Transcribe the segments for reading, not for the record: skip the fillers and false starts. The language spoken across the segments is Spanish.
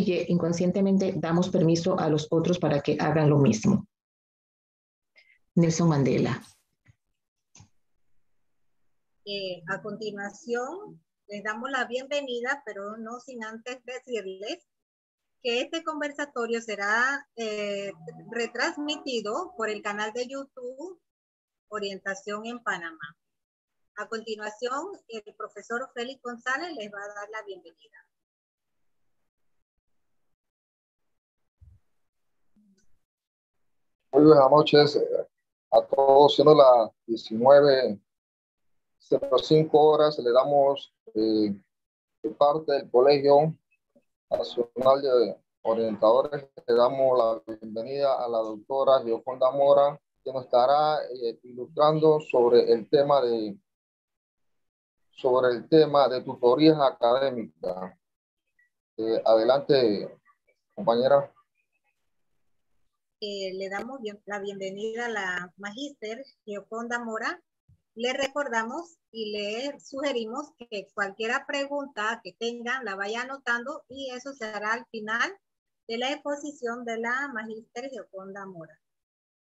que inconscientemente damos permiso a los otros para que hagan lo mismo. Nelson Mandela. A continuación, les damos la bienvenida, pero no sin antes decirles que este conversatorio será retransmitido por el canal de YouTube Orientación en Panamá. A continuación, el profesor Félix González les va a dar la bienvenida. Muy buenas noches a todos, siendo las 19:05 le damos de parte del Colegio Nacional de Orientadores, le damos la bienvenida a la doctora Gioconda Mora, que nos estará ilustrando sobre el tema de tutorías académicas. Adelante, compañera. Le damos la bienvenida a la magíster Gioconda Mora. Le recordamos y le sugerimos que cualquier pregunta que tengan la vaya anotando y eso se hará al final de la exposición de la magíster Gioconda Mora.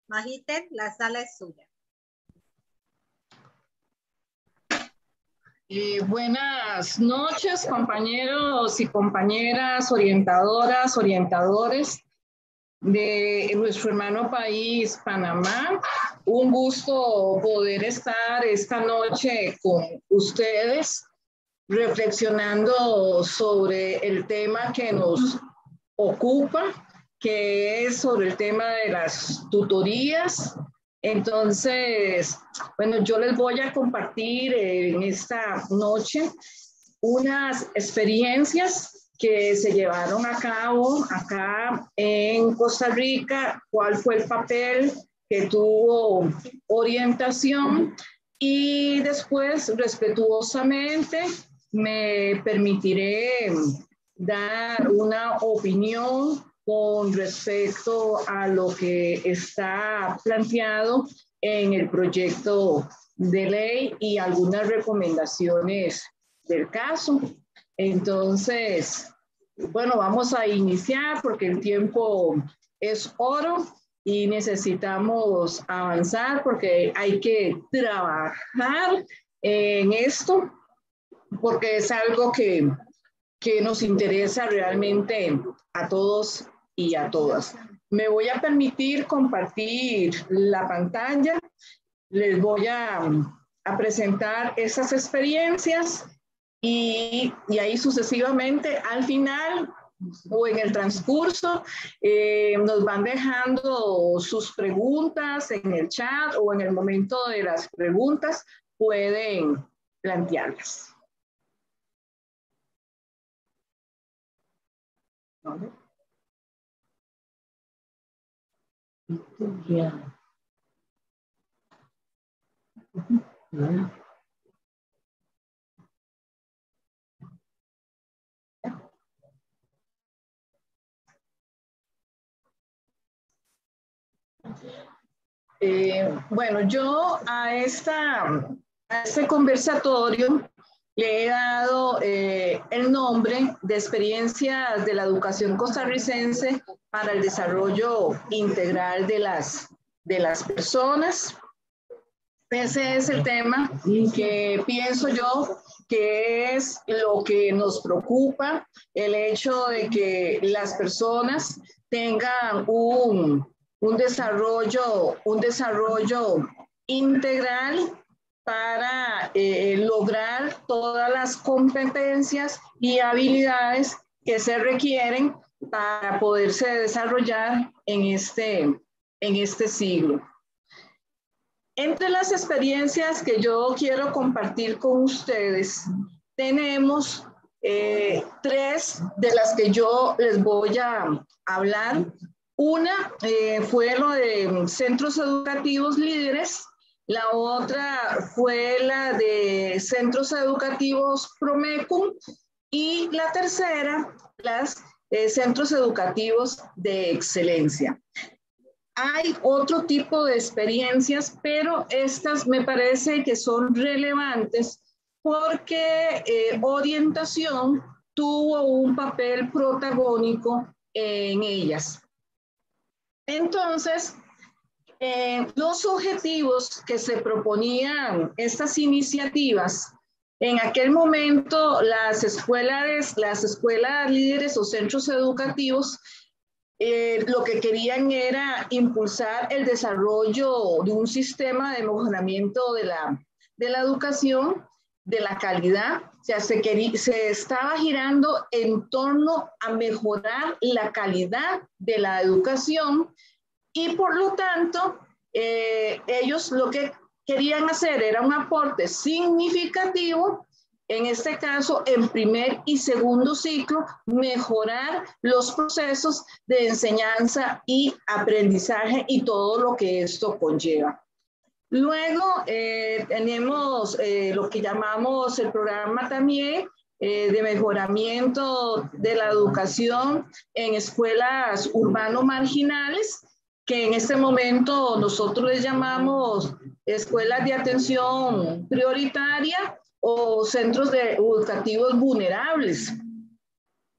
Magíster, la sala es suya. Buenas noches, compañeros y compañeras, orientadoras, orientadores de nuestro hermano país, Panamá. Un gusto poder estar esta noche con ustedes reflexionando sobre el tema que nos ocupa, que es sobre el tema de las tutorías. Entonces, bueno, yo les voy a compartir en esta noche unas experiencias que se llevaron a cabo acá en Costa Rica, cuál fue el papel que tuvo orientación y después, respetuosamente, me permitiré dar una opinión con respecto a lo que está planteado en el proyecto de ley y algunas recomendaciones del caso. Entonces, bueno, vamos a iniciar porque el tiempo es oro y necesitamos avanzar porque hay que trabajar en esto porque es algo que nos interesa realmente a todos y a todas. Me voy a permitir compartir la pantalla. Les voy a presentar esas experiencias y ahí sucesivamente al final o en el transcurso nos van dejando sus preguntas en el chat o en el momento de las preguntas pueden plantearlas. ¿Vale? Bueno, yo a este conversatorio le he dado el nombre de Experiencias de la Educación Costarricense para el Desarrollo Integral de las Personas. Ese es el tema que pienso yo que es lo que nos preocupa, el hecho de que las personas tengan un desarrollo integral para lograr todas las competencias y habilidades que se requieren para poderse desarrollar en este siglo. Entre las experiencias que yo quiero compartir con ustedes, tenemos tres de las que yo les voy a hablar. Una fue lo de centros educativos líderes, la otra fue la de centros educativos Promecum y la tercera, las centros educativos de excelencia. Hay otro tipo de experiencias, pero estas me parece que son relevantes porque orientación tuvo un papel protagónico en ellas. Entonces, los objetivos que se proponían estas iniciativas, en aquel momento las escuelas líderes o centros educativos lo que querían era impulsar el desarrollo de un sistema de mejoramiento de la educación, de la calidad. O sea, se estaba girando en torno a mejorar la calidad de la educación y por lo tanto ellos lo que querían hacer era un aporte significativo, en este caso en primer y segundo ciclo, mejorar los procesos de enseñanza y aprendizaje y todo lo que esto conlleva. Luego tenemos lo que llamamos el programa también de mejoramiento de la educación en escuelas urbano marginales, que en este momento nosotros les llamamos escuelas de atención prioritaria o centros educativos vulnerables.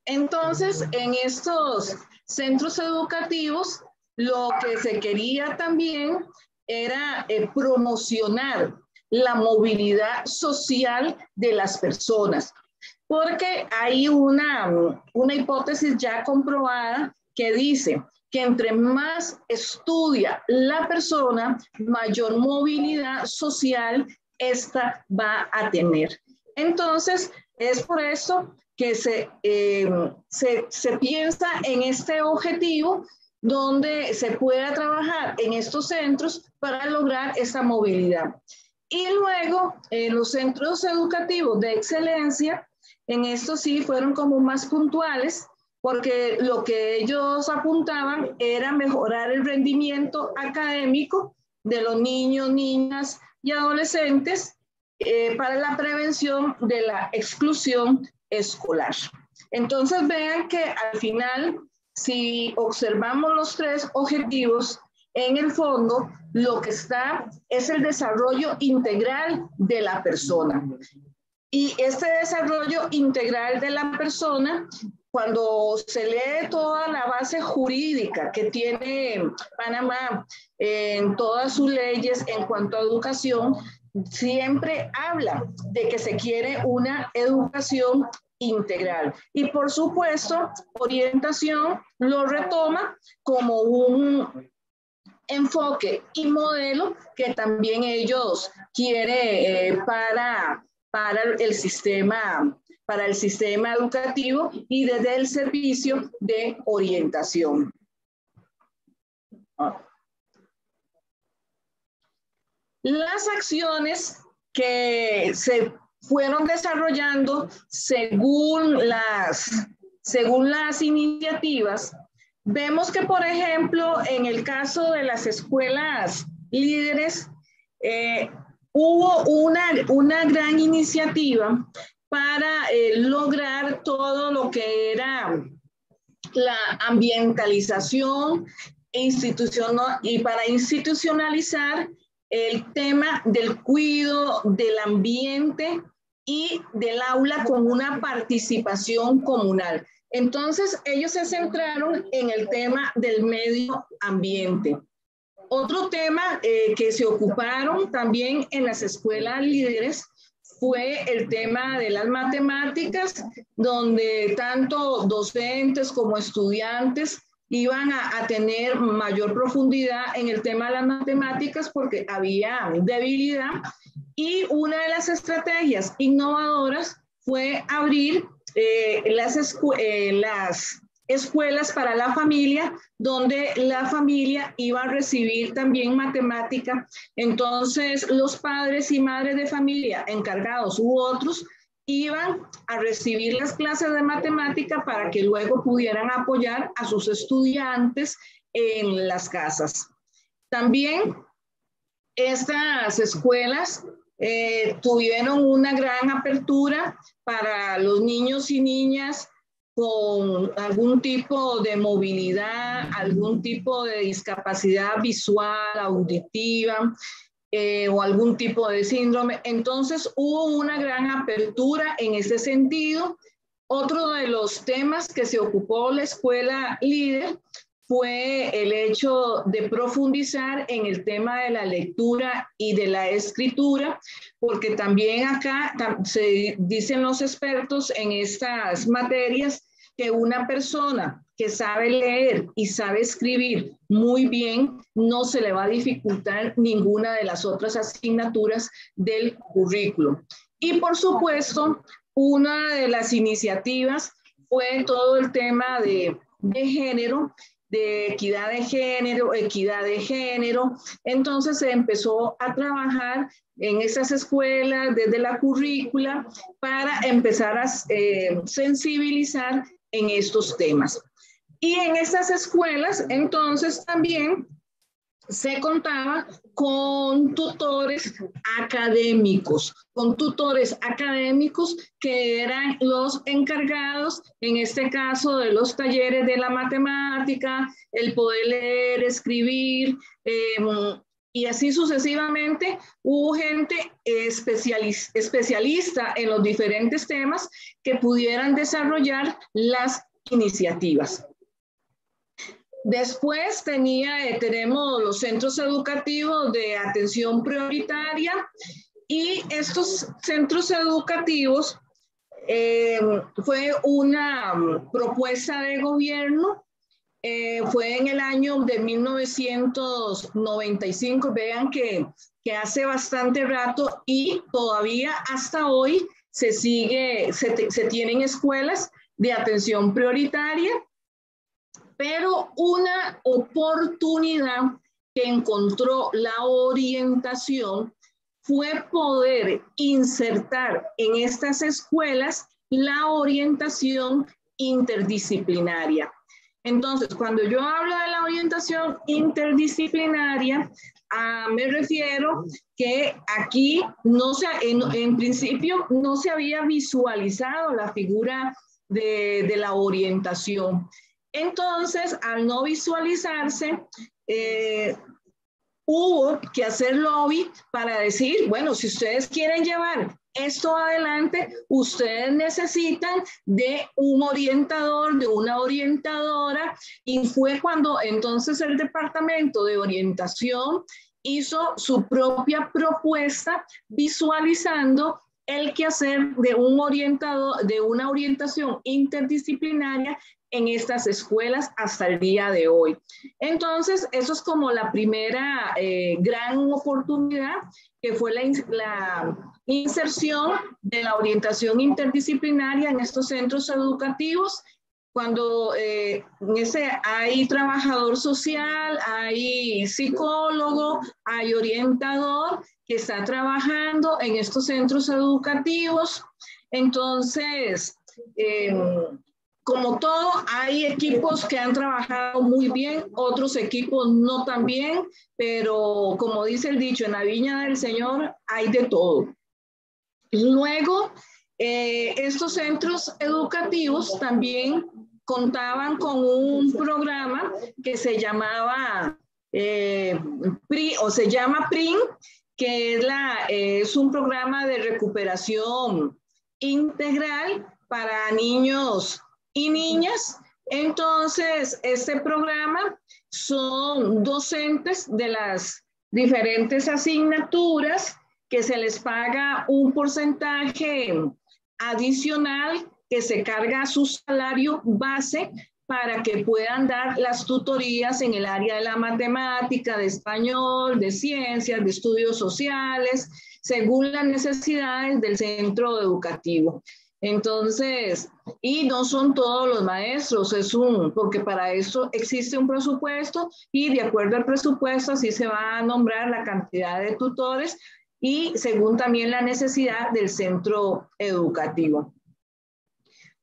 Entonces, en estos centros educativos, lo que se quería también era promocionar la movilidad social de las personas, porque hay una hipótesis ya comprobada que dice que entre más estudia la persona, mayor movilidad social esta va a tener. Entonces, es por eso que se piensa en este objetivo donde se pueda trabajar en estos centros para lograr esa movilidad. Y luego, los centros educativos de excelencia, en esto sí fueron como más puntuales, porque lo que ellos apuntaban era mejorar el rendimiento académico de los niños, niñas y adolescentes para la prevención de la exclusión escolar. Entonces vean que al final, si observamos los tres objetivos, en el fondo lo que está es el desarrollo integral de la persona. Y este desarrollo integral de la persona, cuando se lee toda la base jurídica que tiene Panamá en todas sus leyes en cuanto a educación, siempre habla de que se quiere una educación integral. Y por supuesto, orientación lo retoma como un enfoque y modelo que también ellos quieren para el sistema educativo y desde el servicio de orientación. Las acciones que se fueron desarrollando según las iniciativas, vemos que, por ejemplo, en el caso de las escuelas líderes, hubo una gran iniciativa para lograr todo lo que era la ambientalización y para institucionalizar el tema del cuidado del ambiente y del aula con una participación comunal. Entonces, ellos se centraron en el tema del medio ambiente. Otro tema que se ocuparon también en las escuelas líderes fue el tema de las matemáticas, donde tanto docentes como estudiantes iban a tener mayor profundidad en el tema de las matemáticas porque había debilidad. Y una de las estrategias innovadoras fue abrir las escuelas para la familia, donde la familia iba a recibir también matemática. Entonces, los padres y madres de familia encargados u otros iban a recibir las clases de matemática para que luego pudieran apoyar a sus estudiantes en las casas. También estas escuelas tuvieron una gran apertura para los niños y niñas con algún tipo de movilidad, algún tipo de discapacidad visual, auditiva, o algún tipo de síndrome. Entonces hubo una gran apertura en ese sentido Otro de los temas que se ocupó la escuela líder fue el hecho de profundizar en el tema de la lectura y de la escritura, porque también acá se dicen los expertos en estas materias que una persona que sabe leer y sabe escribir muy bien, no se le va a dificultar ninguna de las otras asignaturas del currículo. Y por supuesto, una de las iniciativas fue todo el tema de género, de equidad de género. Entonces se empezó a trabajar en esas escuelas desde la currícula para empezar a sensibilizar en estos temas. Y en estas escuelas, entonces, también se contaba con tutores académicos, que eran los encargados, en este caso, de los talleres de la matemática, el poder leer, escribir, y así sucesivamente. Hubo gente especialista en los diferentes temas que pudieran desarrollar las iniciativas. Después tenemos los centros educativos de atención prioritaria, y estos centros educativos fue una propuesta de gobierno, fue en el año de 1995, vean que hace bastante rato, y todavía hasta hoy se tienen escuelas de atención prioritaria. Pero una oportunidad que encontró la orientación fue poder insertar en estas escuelas la orientación interdisciplinaria. Entonces, cuando yo hablo de la orientación interdisciplinaria, me refiero que aquí en principio no se había visualizado la figura de la orientación. Entonces, al no visualizarse, hubo que hacer lobby para decir, bueno, si ustedes quieren llevar esto adelante, ustedes necesitan de un orientador, de una orientadora, y fue cuando entonces el Departamento de Orientación hizo su propia propuesta visualizando el quehacer de un orientador, de una orientación interdisciplinaria en estas escuelas hasta el día de hoy. Entonces, eso es como la primera gran oportunidad, que fue la inserción de la orientación interdisciplinaria en estos centros educativos, cuando hay trabajador social, hay psicólogo, hay orientador que está trabajando en estos centros educativos. Entonces, como todo, hay equipos que han trabajado muy bien, otros equipos no tan bien, pero como dice el dicho, en la viña del Señor hay de todo. Luego, estos centros educativos también contaban con un programa que se llamaba se llama PRIN, que es un programa de recuperación integral para niños y niñas. Entonces, este programa son docentes de las diferentes asignaturas que se les paga un porcentaje adicional que se carga a su salario base para que puedan dar las tutorías en el área de la matemática, de español, de ciencias, de estudios sociales, según las necesidades del centro educativo. Entonces, y no son todos los maestros, porque para eso existe un presupuesto, y de acuerdo al presupuesto así se va a nombrar la cantidad de tutores y según también la necesidad del centro educativo.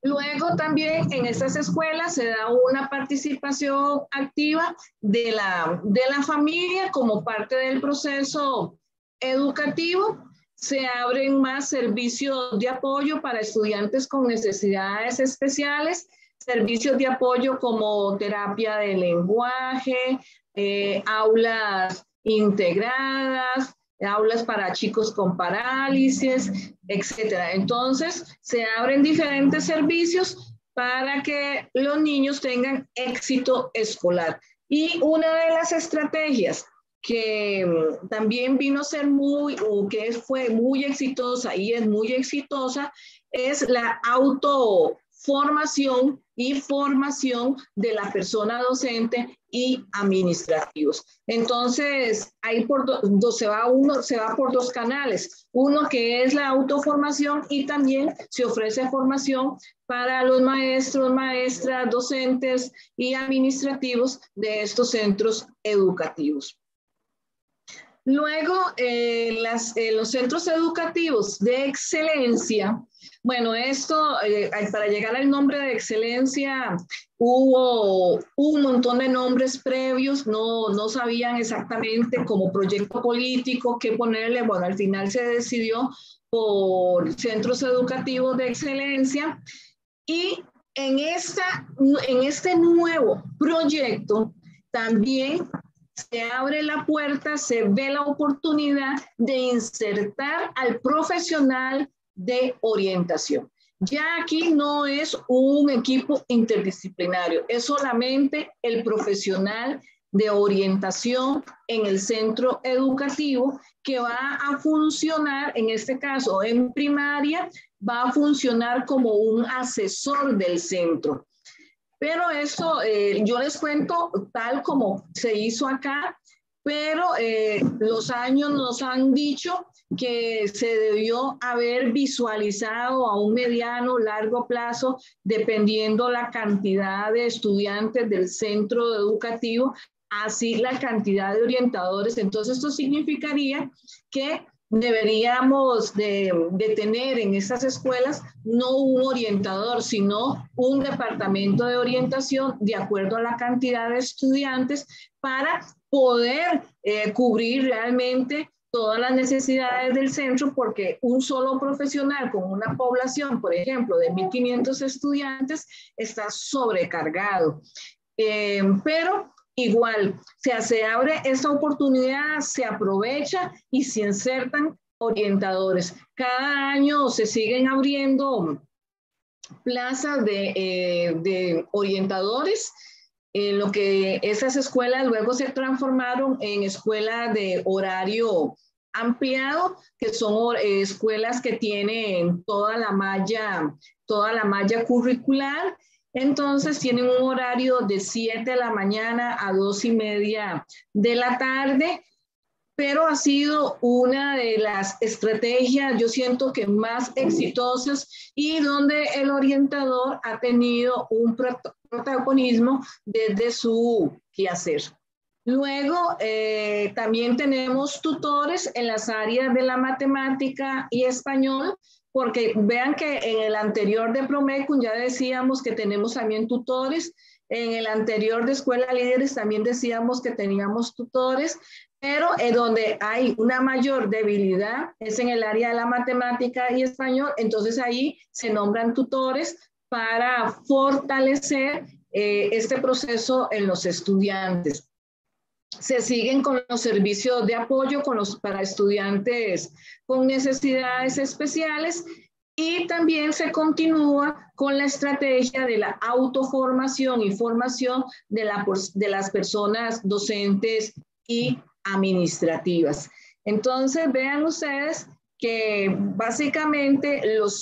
Luego también en estas escuelas se da una participación activa de la familia como parte del proceso educativo. Se abren más servicios de apoyo para estudiantes con necesidades especiales, servicios de apoyo como terapia de lenguaje, aulas integradas, aulas para chicos con parálisis, etcétera. Entonces, se abren diferentes servicios para que los niños tengan éxito escolar. Y una de las estrategias que también vino a ser fue muy exitosa y es muy exitosa, es la autoformación y formación de la persona docente y administrativos. Entonces, ahí se va por dos canales. Uno que es la autoformación y también se ofrece formación para los maestros, maestras, docentes y administrativos de estos centros educativos. Luego, los centros educativos de excelencia, bueno, esto, para llegar al nombre de excelencia, hubo un montón de nombres previos, no sabían exactamente como proyecto político qué ponerle. Bueno, al final se decidió por centros educativos de excelencia y en este nuevo proyecto también se abre la puerta, se ve la oportunidad de insertar al profesional de orientación. Ya aquí no es un equipo interdisciplinario, es solamente el profesional de orientación en el centro educativo que va a funcionar, en este caso en primaria, va a funcionar como un asesor del centro. Pero eso yo les cuento tal como se hizo acá, pero los años nos han dicho que se debió haber visualizado a un mediano, largo plazo, dependiendo la cantidad de estudiantes del centro educativo, así la cantidad de orientadores. Entonces esto significaría que deberíamos de tener en estas escuelas no un orientador, sino un departamento de orientación de acuerdo a la cantidad de estudiantes para poder cubrir realmente todas las necesidades del centro, porque un solo profesional con una población, por ejemplo, de 1.500 estudiantes, está sobrecargado. Pero igual, se abre esta oportunidad, se aprovecha y se insertan orientadores. Cada año se siguen abriendo plazas de orientadores, en lo que esas escuelas luego se transformaron en escuelas de horario ampliado, que son escuelas que tienen toda la malla curricular. Entonces tienen un horario de 7 de la mañana a 2:30 de la tarde, pero ha sido una de las estrategias, yo siento que más exitosas y donde el orientador ha tenido un protagonismo desde su quehacer. Luego, también tenemos tutores en las áreas de la matemática y español, porque vean que en el anterior de Promecum ya decíamos que tenemos también tutores, en el anterior de Escuela Líderes también decíamos que teníamos tutores, pero donde hay una mayor debilidad es en el área de la matemática y español, entonces ahí se nombran tutores para fortalecer este proceso en los estudiantes. Se siguen con los servicios de apoyo para estudiantes con necesidades especiales y también se continúa con la estrategia de la autoformación y formación de las personas docentes y administrativas. Entonces, vean ustedes que básicamente los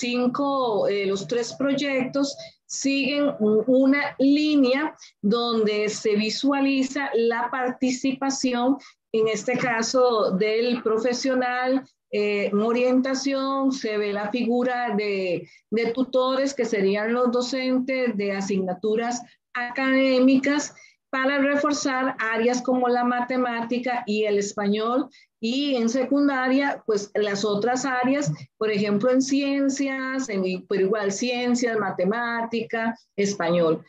3 proyectos siguen una línea donde se visualiza la participación, en este caso del profesional en orientación, se ve la figura de tutores que serían los docentes de asignaturas académicas para reforzar áreas como la matemática y el español, y en secundaria, pues las otras áreas, por ejemplo, en ciencias, pero igual ciencias, matemática, español.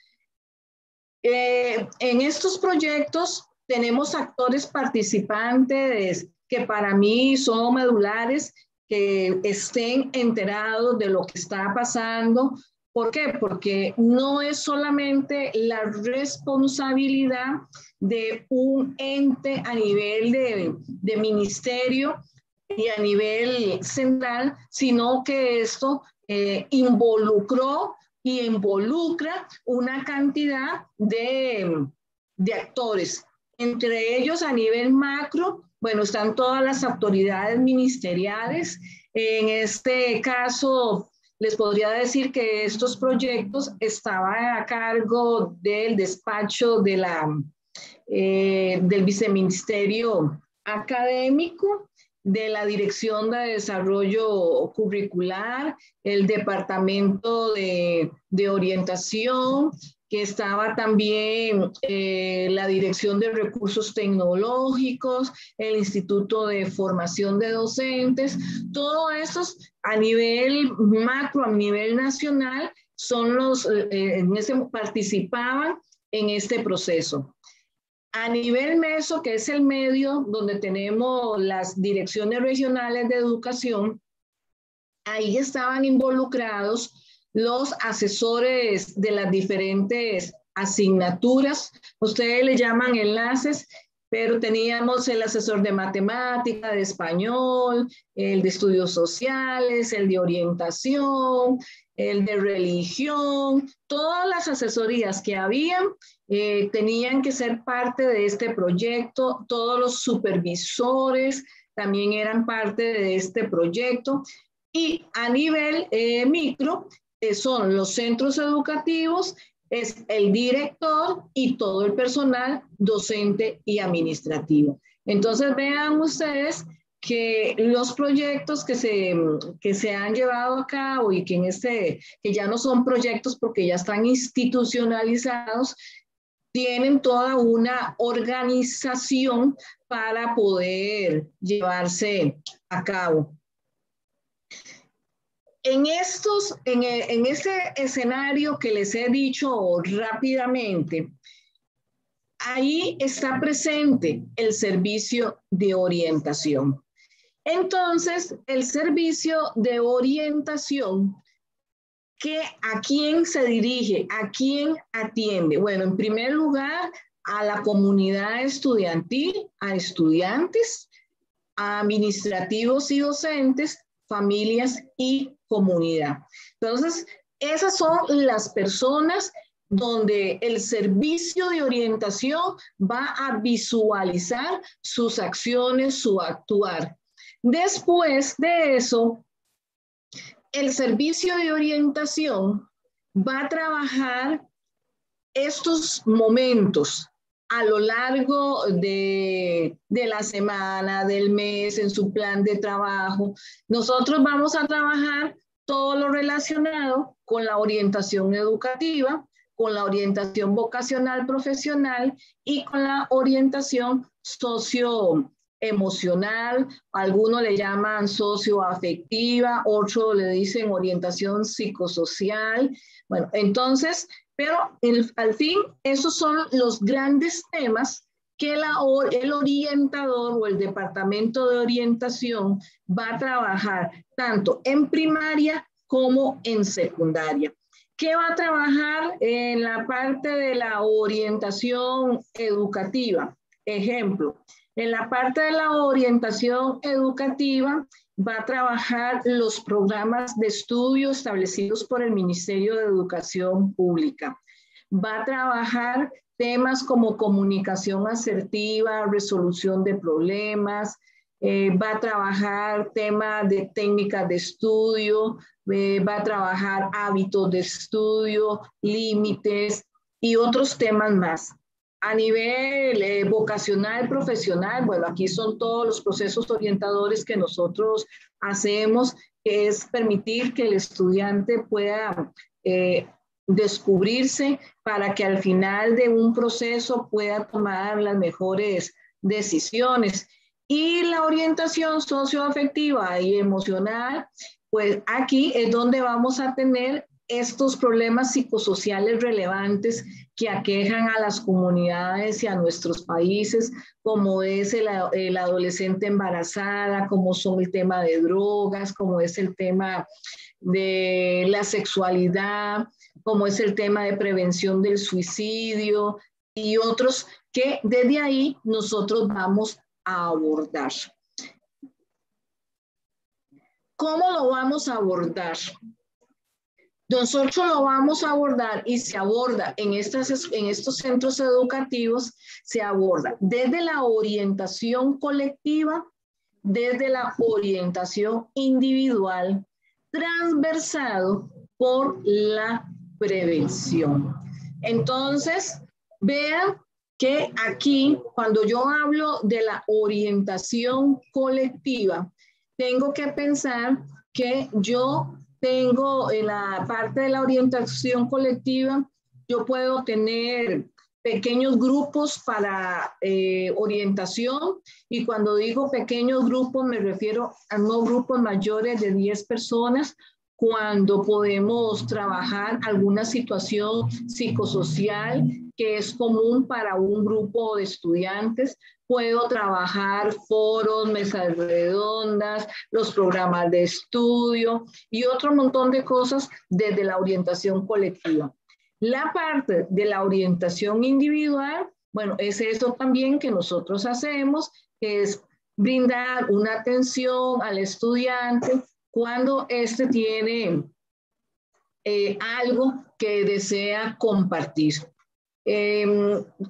En estos proyectos tenemos actores participantes que para mí son medulares, que estén enterados de lo que está pasando. ¿Por qué? Porque no es solamente la responsabilidad de un ente a nivel de ministerio y a nivel central, sino que esto involucró y involucra una cantidad de actores. Entre ellos, a nivel macro, bueno, están todas las autoridades ministeriales. En este caso, les podría decir que estos proyectos estaban a cargo del despacho de del viceministerio académico, de la Dirección de Desarrollo Curricular, el Departamento de Orientación, que estaba también la Dirección de Recursos Tecnológicos, el Instituto de Formación de Docentes. Todos estos a nivel macro, a nivel nacional, son participaban en este proceso. A nivel meso, que es el medio donde tenemos las direcciones regionales de educación, ahí estaban involucrados los asesores de las diferentes asignaturas. Ustedes le llaman enlaces, pero teníamos el asesor de matemática, de español, el de estudios sociales, el de orientación, el de religión. Todas las asesorías que habían tenían que ser parte de este proyecto. Todos los supervisores también eran parte de este proyecto. Y a nivel micro, son los centros educativos, es el director y todo el personal docente y administrativo. Entonces vean ustedes que los proyectos que se han llevado a cabo y que ya no son proyectos porque ya están institucionalizados, tienen toda una organización para poder llevarse a cabo. En este escenario que les he dicho rápidamente, ahí está presente el servicio de orientación. Entonces, el servicio de orientación, ¿a quién se dirige? ¿A quién atiende? Bueno, en primer lugar, a la comunidad estudiantil, a estudiantes, a administrativos y docentes, familias y comunidad. Entonces, esas son las personas donde el servicio de orientación va a visualizar sus acciones, su actuar. Después de eso, el servicio de orientación va a trabajar estos momentos a lo largo de la semana, del mes, en su plan de trabajo. Nosotros vamos a trabajar todo lo relacionado con la orientación educativa, con la orientación vocacional profesional y con la orientación socioemocional. Algunos le llaman socioafectiva, otros le dicen orientación psicosocial. Bueno, entonces, pero al fin, esos son los grandes temas que el orientador o el departamento de orientación va a trabajar tanto en primaria como en secundaria. ¿Qué va a trabajar en la parte de la orientación educativa? Ejemplo, en la parte de la orientación educativa va a trabajar los programas de estudio establecidos por el Ministerio de Educación Pública. Va a trabajar temas como comunicación asertiva, resolución de problemas, va a trabajar temas de técnicas de estudio, va a trabajar hábitos de estudio, límites y otros temas más. A nivel vocacional, profesional, bueno, aquí son todos los procesos orientadores que nosotros hacemos, que es permitir que el estudiante pueda descubrirse para que al final de un proceso pueda tomar las mejores decisiones. Y la orientación socioafectiva y emocional, pues aquí es donde vamos a tener estos problemas psicosociales relevantes que aquejan a las comunidades y a nuestros países, como es el adolescente embarazada, como son el tema de drogas, como es el tema de la sexualidad, como es el tema de prevención del suicidio y otros que desde ahí nosotros vamos a abordar. ¿cómo lo vamos a abordar? Nosotros lo vamos a abordar y se aborda en estos centros educativos, se aborda desde la orientación colectiva, desde la orientación individual, transversado por la prevención. Entonces, vean que aquí, cuando yo hablo de la orientación colectiva, tengo que pensar que yo tengo en la parte de la orientación colectiva, yo puedo tener pequeños grupos para orientación, y cuando digo pequeños grupos me refiero a no grupos mayores de 10 personas, cuando podemos trabajar alguna situación psicosocial que es común para un grupo de estudiantes. Puedo trabajar foros, mesas redondas, los programas de estudio y otro montón de cosas desde la orientación colectiva. La parte de la orientación individual, bueno, es eso también que nosotros hacemos, que es brindar una atención al estudiante cuando éste tiene algo que desea compartir.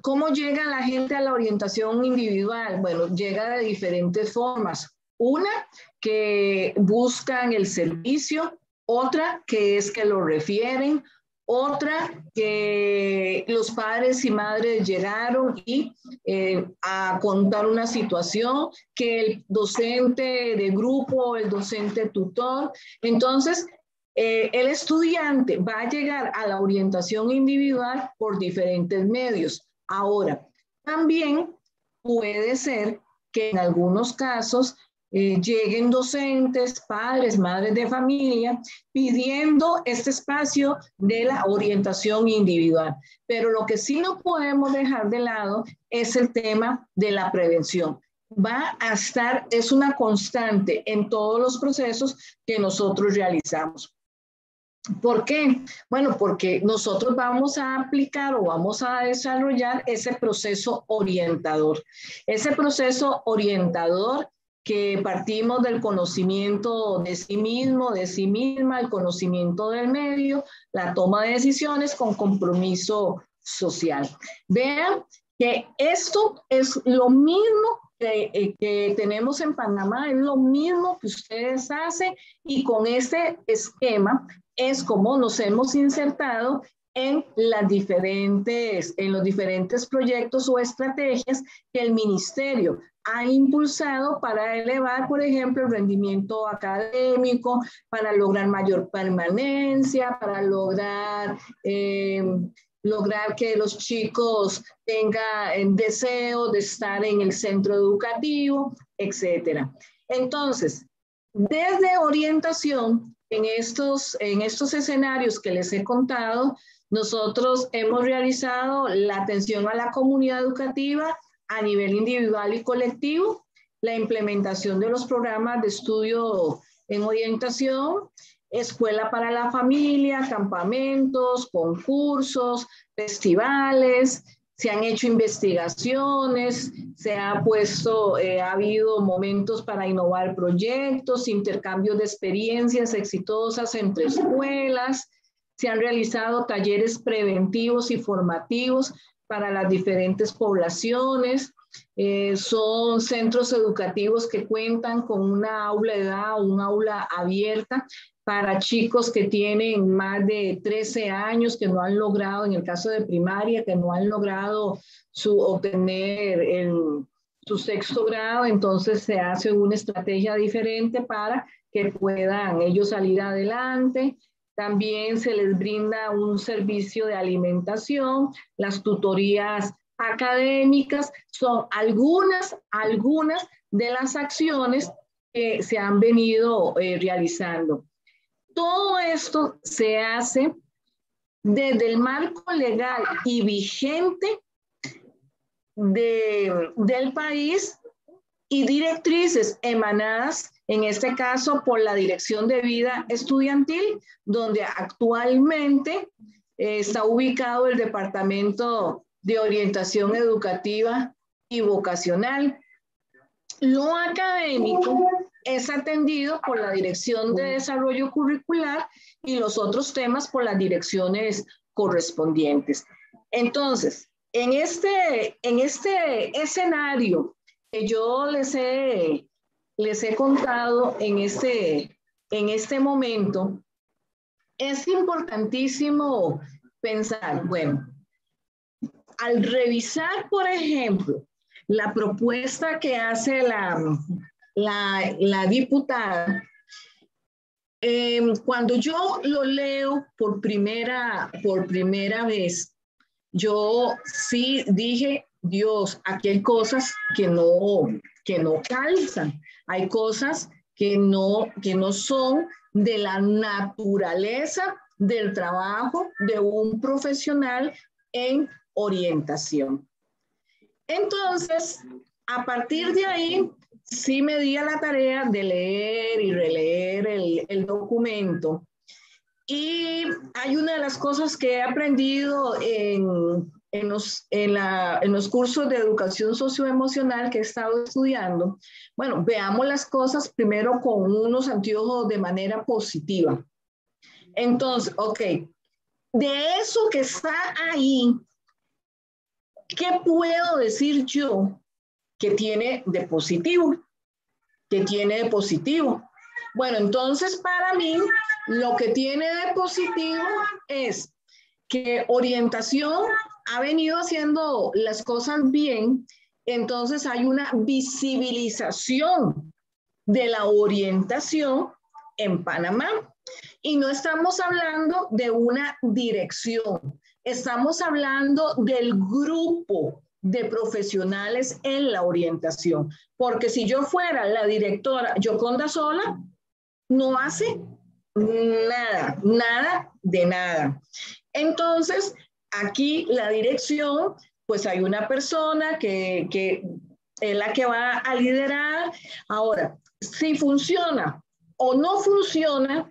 ¿Cómo llega la gente a la orientación individual? Bueno, llega de diferentes formas. Una, que buscan el servicio, otra que es que lo refieren, otra que los padres y madres llegaron y a contar una situación, que el docente de grupo, el docente tutor. Entonces, el estudiante va a llegar a la orientación individual por diferentes medios. Ahora, también puede ser que en algunos casos lleguen docentes, padres, madres de familia, pidiendo este espacio de la orientación individual. Pero lo que sí no podemos dejar de lado es el tema de la prevención. Va a estar, es una constante en todos los procesos que nosotros realizamos. ¿Por qué? Bueno, porque nosotros vamos a aplicar o vamos a desarrollar ese proceso orientador. Ese proceso orientador que partimos del conocimiento de sí mismo, de sí misma, el conocimiento del medio, la toma de decisiones con compromiso social. Vean que esto es lo mismo que tenemos en Panamá, es lo mismo que ustedes hacen, y con este esquema es como nos hemos insertado en los diferentes proyectos o estrategias que el ministerio ha impulsado para elevar, por ejemplo, el rendimiento académico, para lograr mayor permanencia, para lograr que los chicos tengan deseo de estar en el centro educativo, etc. Entonces, desde orientación, en estos escenarios que les he contado, nosotros hemos realizado la atención a la comunidad educativa a nivel individual y colectivo, la implementación de los programas de estudio en orientación, escuela para la familia, campamentos, concursos, festivales, se han hecho investigaciones, se ha habido momentos para innovar proyectos, intercambios de experiencias exitosas entre escuelas, se han realizado talleres preventivos y formativos para las diferentes poblaciones. Son centros educativos que cuentan con una aula de edad, un aula abierta para chicos que tienen más de 13 años, que no han logrado, en el caso de primaria, que no han logrado obtener su sexto grado. Entonces se hace una estrategia diferente para que puedan ellos salir adelante. También se les brinda un servicio de alimentación, las tutorías académicas, son algunas de las acciones que se han venido realizando. Todo esto se hace desde el marco legal y vigente del país y directrices emanadas, en este caso, por la Dirección de Vida Estudiantil, donde actualmente está ubicado el Departamento de Orientación Educativa y Vocacional. Lo académico es atendido por la Dirección de Desarrollo Curricular y los otros temas por las direcciones correspondientes. Entonces, en este escenario que yo les he contado en este momento, es importantísimo pensar, bueno, al revisar, por ejemplo, la propuesta que hace la diputada, cuando yo lo leo por primera vez, yo sí dije, Dios, aquí hay cosas que no calzan, hay cosas que no son de la naturaleza del trabajo de un profesional en orientación. Entonces, a partir de ahí, sí me di a la tarea de leer y releer el documento. Y hay una de las cosas que he aprendido en los cursos de educación socioemocional que he estado estudiando. Bueno, veamos las cosas primero con unos anteojos de manera positiva. Entonces, ok, de eso que está ahí, ¿qué puedo decir yo que tiene de positivo? ¿Qué tiene de positivo? Bueno, entonces para mí lo que tiene de positivo es que orientación ha venido haciendo las cosas bien, entonces hay una visibilización de la orientación en Panamá. Y no estamos hablando de una dirección, estamos hablando del grupo de profesionales en la orientación. Porque si yo fuera la directora Yoconda sola, no hace nada de nada. Entonces, aquí la dirección, pues hay una persona que es la que va a liderar. Ahora, si funciona o no funciona,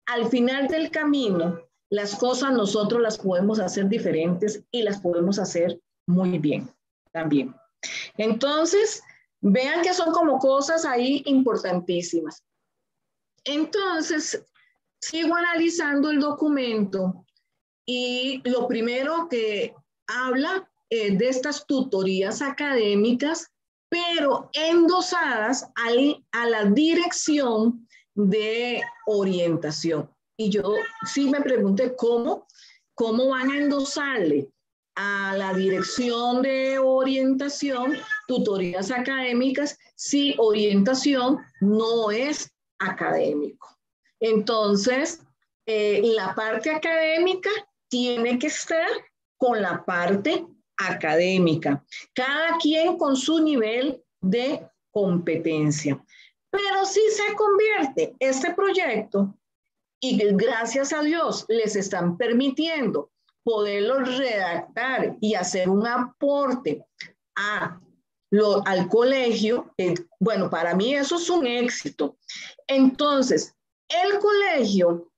al final del camino, las cosas nosotros las podemos hacer diferentes y las podemos hacer muy bien también. Entonces, vean que son como cosas ahí importantísimas. Entonces, sigo analizando el documento y lo primero que habla de estas tutorías académicas, pero endosadas a la dirección de orientación. Y yo sí me pregunté cómo van a endosarle a la dirección de orientación tutorías académicas si orientación no es académico. Entonces, la parte académica tiene que estar con la parte académica, cada quien con su nivel de competencia. Pero si se convierte este proyecto, y gracias a Dios les están permitiendo poderlo redactar y hacer un aporte al colegio, bueno, para mí eso es un éxito. Entonces, el colegio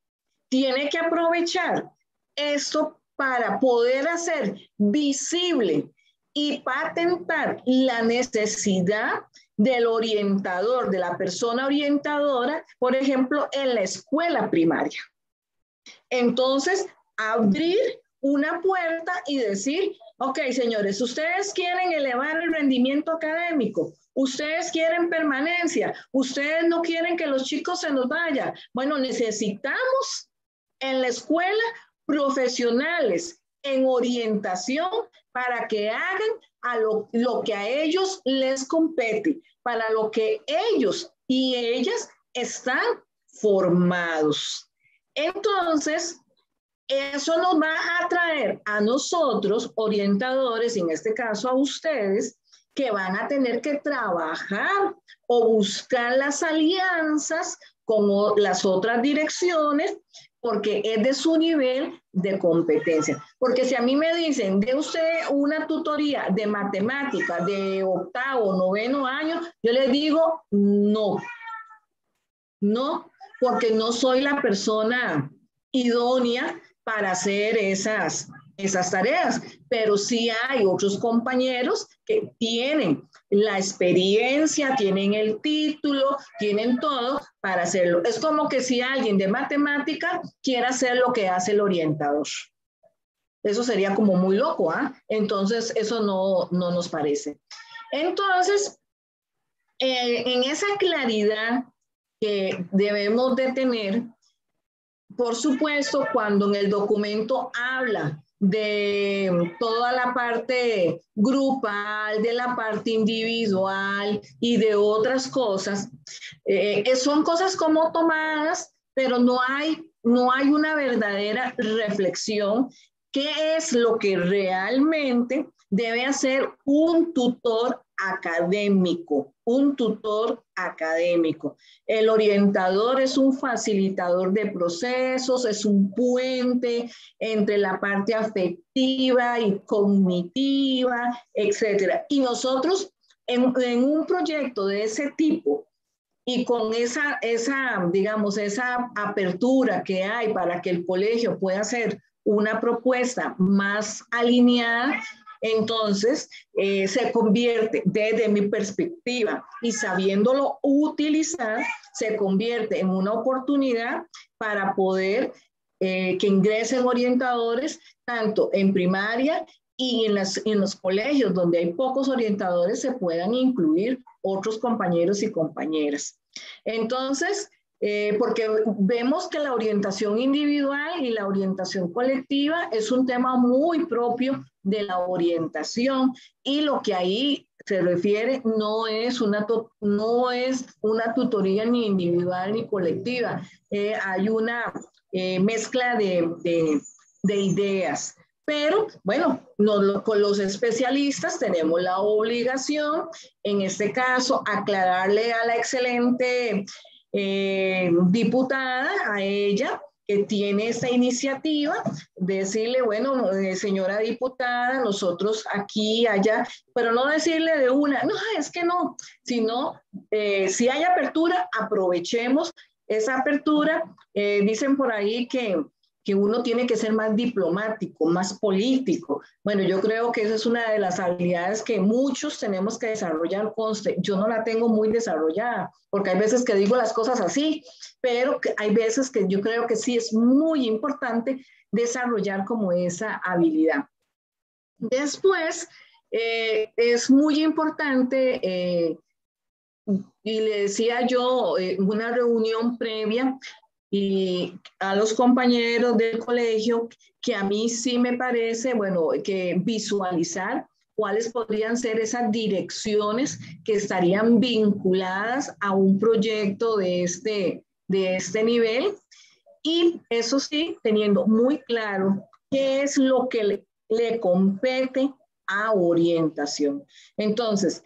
tiene que aprovechar esto para poder hacer visible y patentar la necesidad del orientador, de la persona orientadora, por ejemplo, en la escuela primaria. Entonces, abrir una puerta y decir, ok, señores, ustedes quieren elevar el rendimiento académico, ustedes quieren permanencia, ustedes no quieren que los chicos se nos vayan. Bueno, necesitamos en la escuela profesionales en orientación para que hagan lo que a ellos les compete, para lo que ellos y ellas están formados. Entonces, eso nos va a traer a nosotros, orientadores, en este caso a ustedes, que van a tener que trabajar o buscar las alianzas con las otras direcciones, porque es de su nivel de competencia. Porque si a mí me dicen, de usted una tutoría de matemáticas de 8º, 9º año, yo les digo, no, porque no soy la persona idónea para hacer esas esas tareas, pero sí hay otros compañeros que tienen la experiencia, tienen el título, tienen todo para hacerlo. Es como que si alguien de matemática quiere hacer lo que hace el orientador. Eso sería como muy loco, ¿ah? Entonces, eso no nos parece. Entonces, en esa claridad que debemos de tener, por supuesto, cuando en el documento habla de toda la parte grupal, de la parte individual y de otras cosas, son cosas como tomadas, pero no hay una verdadera reflexión. ¿Qué es lo que realmente debe hacer un tutor académico? Un tutor académico. El orientador es un facilitador de procesos, es un puente entre la parte afectiva y cognitiva, etcétera. Y nosotros en un proyecto de ese tipo y con esa apertura que hay para que el colegio pueda hacer una propuesta más alineada, entonces se convierte, desde mi perspectiva y sabiéndolo utilizar, se convierte en una oportunidad para poder que ingresen orientadores tanto en primaria y en los colegios donde hay pocos orientadores se puedan incluir otros compañeros y compañeras. Entonces, porque vemos que la orientación individual y la orientación colectiva es un tema muy propio de la orientación y lo que ahí se refiere no es una tutoría ni individual ni colectiva, hay una mezcla de ideas. Pero bueno, con los especialistas tenemos la obligación, en este caso, aclararle a la excelente diputada, a ella, que tiene esta iniciativa, decirle, bueno, señora diputada, nosotros aquí, allá, pero no decirle de una, no, es que no, sino si hay apertura, aprovechemos esa apertura. Dicen por ahí que uno tiene que ser más diplomático, más político. Bueno, yo creo que esa es una de las habilidades que muchos tenemos que desarrollar. Conste, yo no la tengo muy desarrollada, porque hay veces que digo las cosas así, pero hay veces que yo creo que sí es muy importante desarrollar como esa habilidad. Después, es muy importante, y le decía yo, una reunión previa, y a los compañeros del colegio, que a mí sí me parece, bueno, que visualizar cuáles podrían ser esas direcciones que estarían vinculadas a un proyecto de este nivel, y eso sí, teniendo muy claro qué es lo que le compete a orientación. Entonces,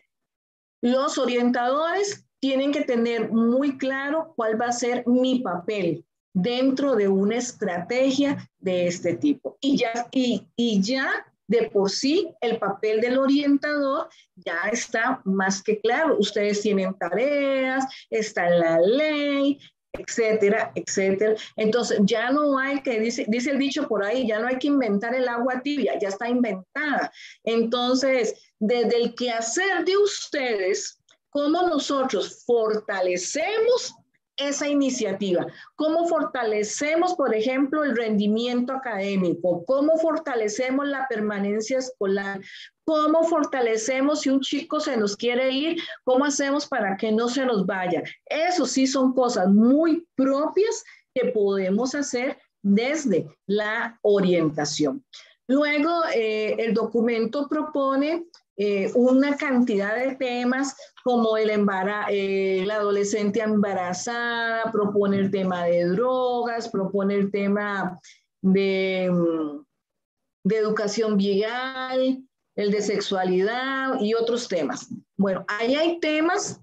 los orientadores tienen que tener muy claro cuál va a ser mi papel dentro de una estrategia de este tipo. Y ya de por sí el papel del orientador ya está más que claro. Ustedes tienen tareas, está en la ley, etcétera, etcétera. Entonces ya no hay que, dice el dicho por ahí, ya no hay que inventar el agua tibia, ya está inventada. Entonces, desde el quehacer de ustedes, cómo nosotros fortalecemos esa iniciativa, cómo fortalecemos, por ejemplo, el rendimiento académico, cómo fortalecemos la permanencia escolar, cómo fortalecemos si un chico se nos quiere ir, cómo hacemos para que no se nos vaya. Eso sí son cosas muy propias que podemos hacer desde la orientación. Luego, el documento propone una cantidad de temas como la adolescente embarazada, propone el tema de drogas, propone el tema de educación vial, el de sexualidad y otros temas. Bueno, ahí hay temas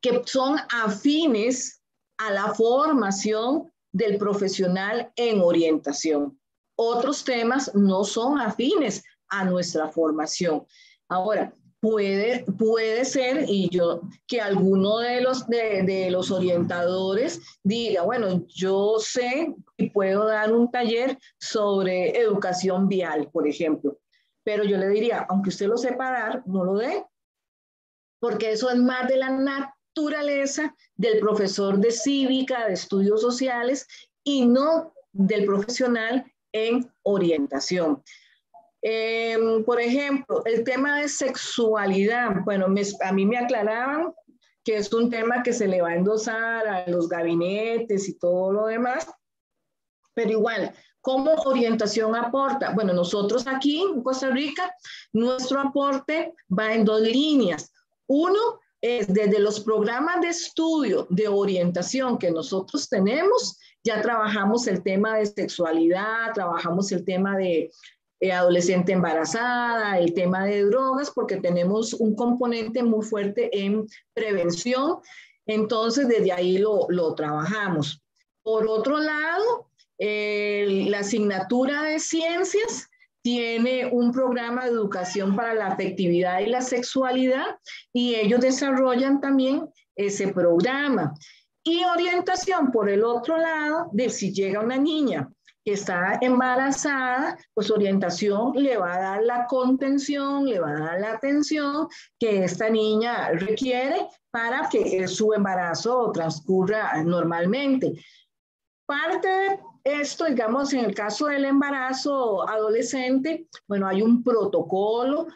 que son afines a la formación del profesional en orientación. Otros temas no son afines a nuestra formación. Ahora, puede ser que alguno de los orientadores diga, bueno, yo sé y puedo dar un taller sobre educación vial, por ejemplo, pero yo le diría, aunque usted lo sepa dar, no lo dé, porque eso es más de la naturaleza del profesor de cívica, de estudios sociales, y no del profesional en orientación. Por ejemplo, el tema de sexualidad, bueno, a mí me aclaraban que es un tema que se le va a endosar a los gabinetes y todo lo demás, pero igual, ¿cómo orientación aporta? Bueno, nosotros aquí en Costa Rica, nuestro aporte va en dos líneas. Uno es desde los programas de estudio de orientación que nosotros tenemos, ya trabajamos el tema de sexualidad, trabajamos el tema de adolescente embarazada, el tema de drogas, porque tenemos un componente muy fuerte en prevención, entonces desde ahí lo trabajamos. Por otro lado, la asignatura de ciencias tiene un programa de educación para la afectividad y la sexualidad y ellos desarrollan también ese programa. Y orientación, por el otro lado, de si llega una niña que está embarazada, pues orientación le va a dar la contención, le va a dar la atención que esta niña requiere para que su embarazo transcurra normalmente. Parte de esto, digamos, en el caso del embarazo adolescente, bueno, hay un protocolo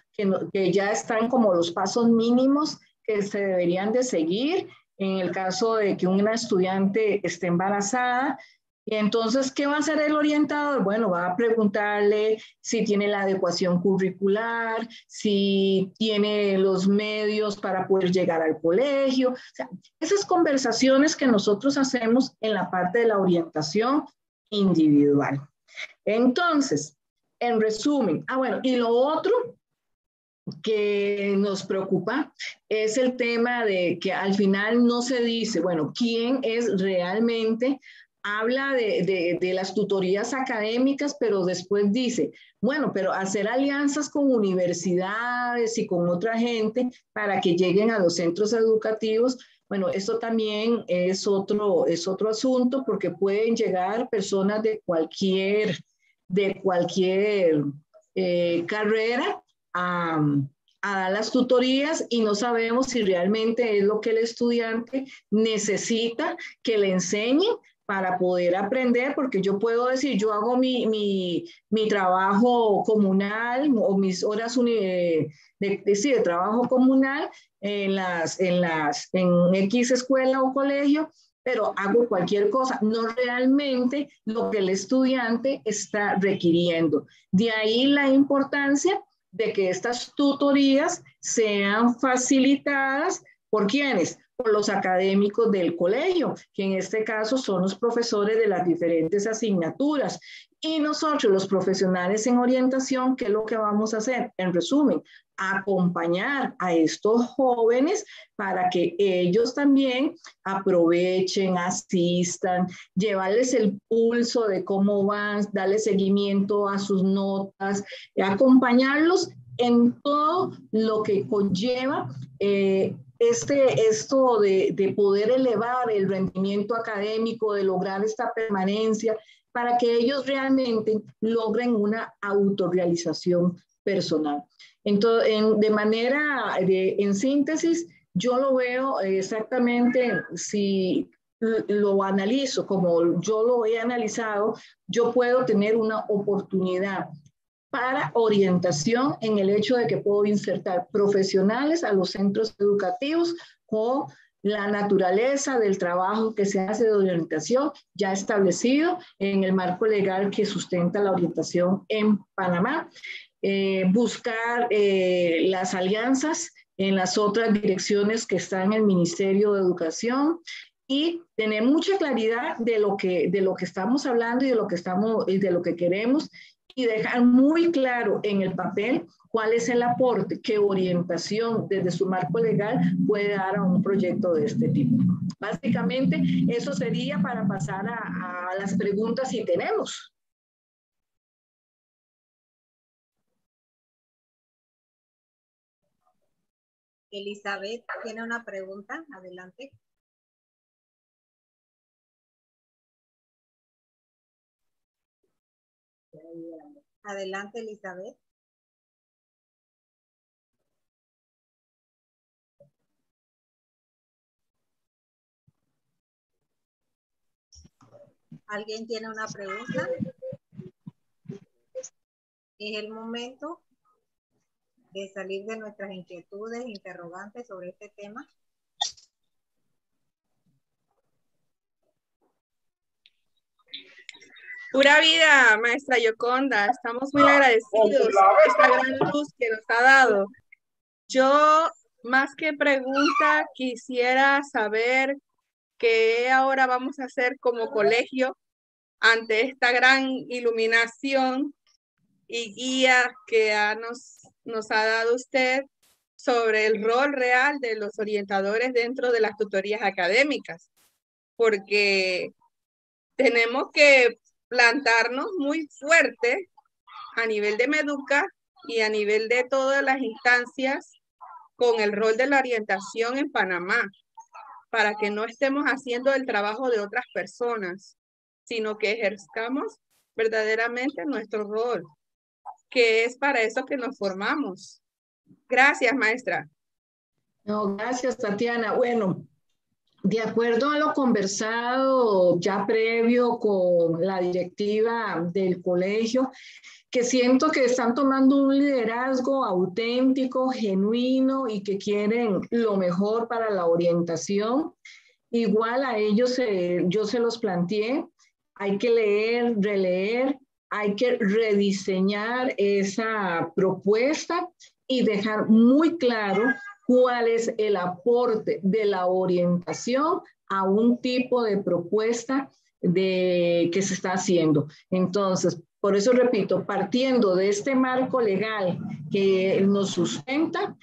que ya están como los pasos mínimos que se deberían de seguir en el caso de que una estudiante esté embarazada. Y entonces, ¿qué va a hacer el orientador? Bueno, va a preguntarle si tiene la adecuación curricular, si tiene los medios para poder llegar al colegio. O sea, esas conversaciones que nosotros hacemos en la parte de la orientación individual. Entonces, en resumen, bueno, y lo otro que nos preocupa es el tema de que al final no se dice, bueno, quién es realmente. Habla de las tutorías académicas, pero después dice, bueno, pero hacer alianzas con universidades y con otra gente para que lleguen a los centros educativos. Bueno, esto también es otro asunto porque pueden llegar personas de cualquier carrera a dar las tutorías y no sabemos si realmente es lo que el estudiante necesita que le enseñen para poder aprender, porque yo puedo decir, yo hago mi trabajo comunal o mis horas de trabajo comunal en X escuela o colegio, pero hago cualquier cosa, no realmente lo que el estudiante está requiriendo. De ahí la importancia de que estas tutorías sean facilitadas ¿por quiénes? Por los académicos del colegio, que en este caso son los profesores de las diferentes asignaturas. Y nosotros, los profesionales en orientación, ¿qué es lo que vamos a hacer? En resumen, acompañar a estos jóvenes para que ellos también aprovechen, asistan, llevarles el pulso de cómo van, darle seguimiento a sus notas, acompañarlos en todo lo que conlleva esto de poder elevar el rendimiento académico, de lograr esta permanencia, para que ellos realmente logren una autorrealización personal. Entonces, en síntesis, yo lo veo exactamente, si lo analizo como yo lo he analizado, yo puedo tener una oportunidad para orientación en el hecho de que puedo insertar profesionales a los centros educativos con la naturaleza del trabajo que se hace de orientación ya establecido en el marco legal que sustenta la orientación en Panamá. Buscar las alianzas en las otras direcciones que están en el Ministerio de Educación y tener mucha claridad de lo que estamos hablando y de lo que queremos, y dejar muy claro en el papel cuál es el aporte que orientación desde su marco legal puede dar a un proyecto de este tipo. Básicamente, eso sería para pasar a las preguntas si tenemos. Elizabeth tiene una pregunta. Adelante. Adelante, Elizabeth. ¿Alguien tiene una pregunta? Es el momento de salir de nuestras inquietudes, interrogantes sobre este tema. Pura vida, maestra Yoconda. Estamos muy agradecidos por esta gran luz que nos ha dado. Yo, más que pregunta, quisiera saber qué ahora vamos a hacer como colegio ante esta gran iluminación y guía que nos ha dado usted sobre el rol real de los orientadores dentro de las tutorías académicas, porque tenemos que plantarnos muy fuerte a nivel de Meduca y a nivel de todas las instancias con el rol de la orientación en Panamá, para que no estemos haciendo el trabajo de otras personas, sino que ejerzamos verdaderamente nuestro rol, que es para eso que nos formamos. Gracias, maestra. No, gracias, Tatiana. Bueno, de acuerdo a lo conversado ya previo con la directiva del colegio, que siento que están tomando un liderazgo auténtico, genuino y que quieren lo mejor para la orientación. Igual a ellos yo se los planteé, hay que leer, releer, hay que rediseñar esa propuesta y dejar muy claro cuál es el aporte de la orientación a un tipo de propuesta que se está haciendo. Entonces, por eso repito, partiendo de este marco legal que nos sustenta,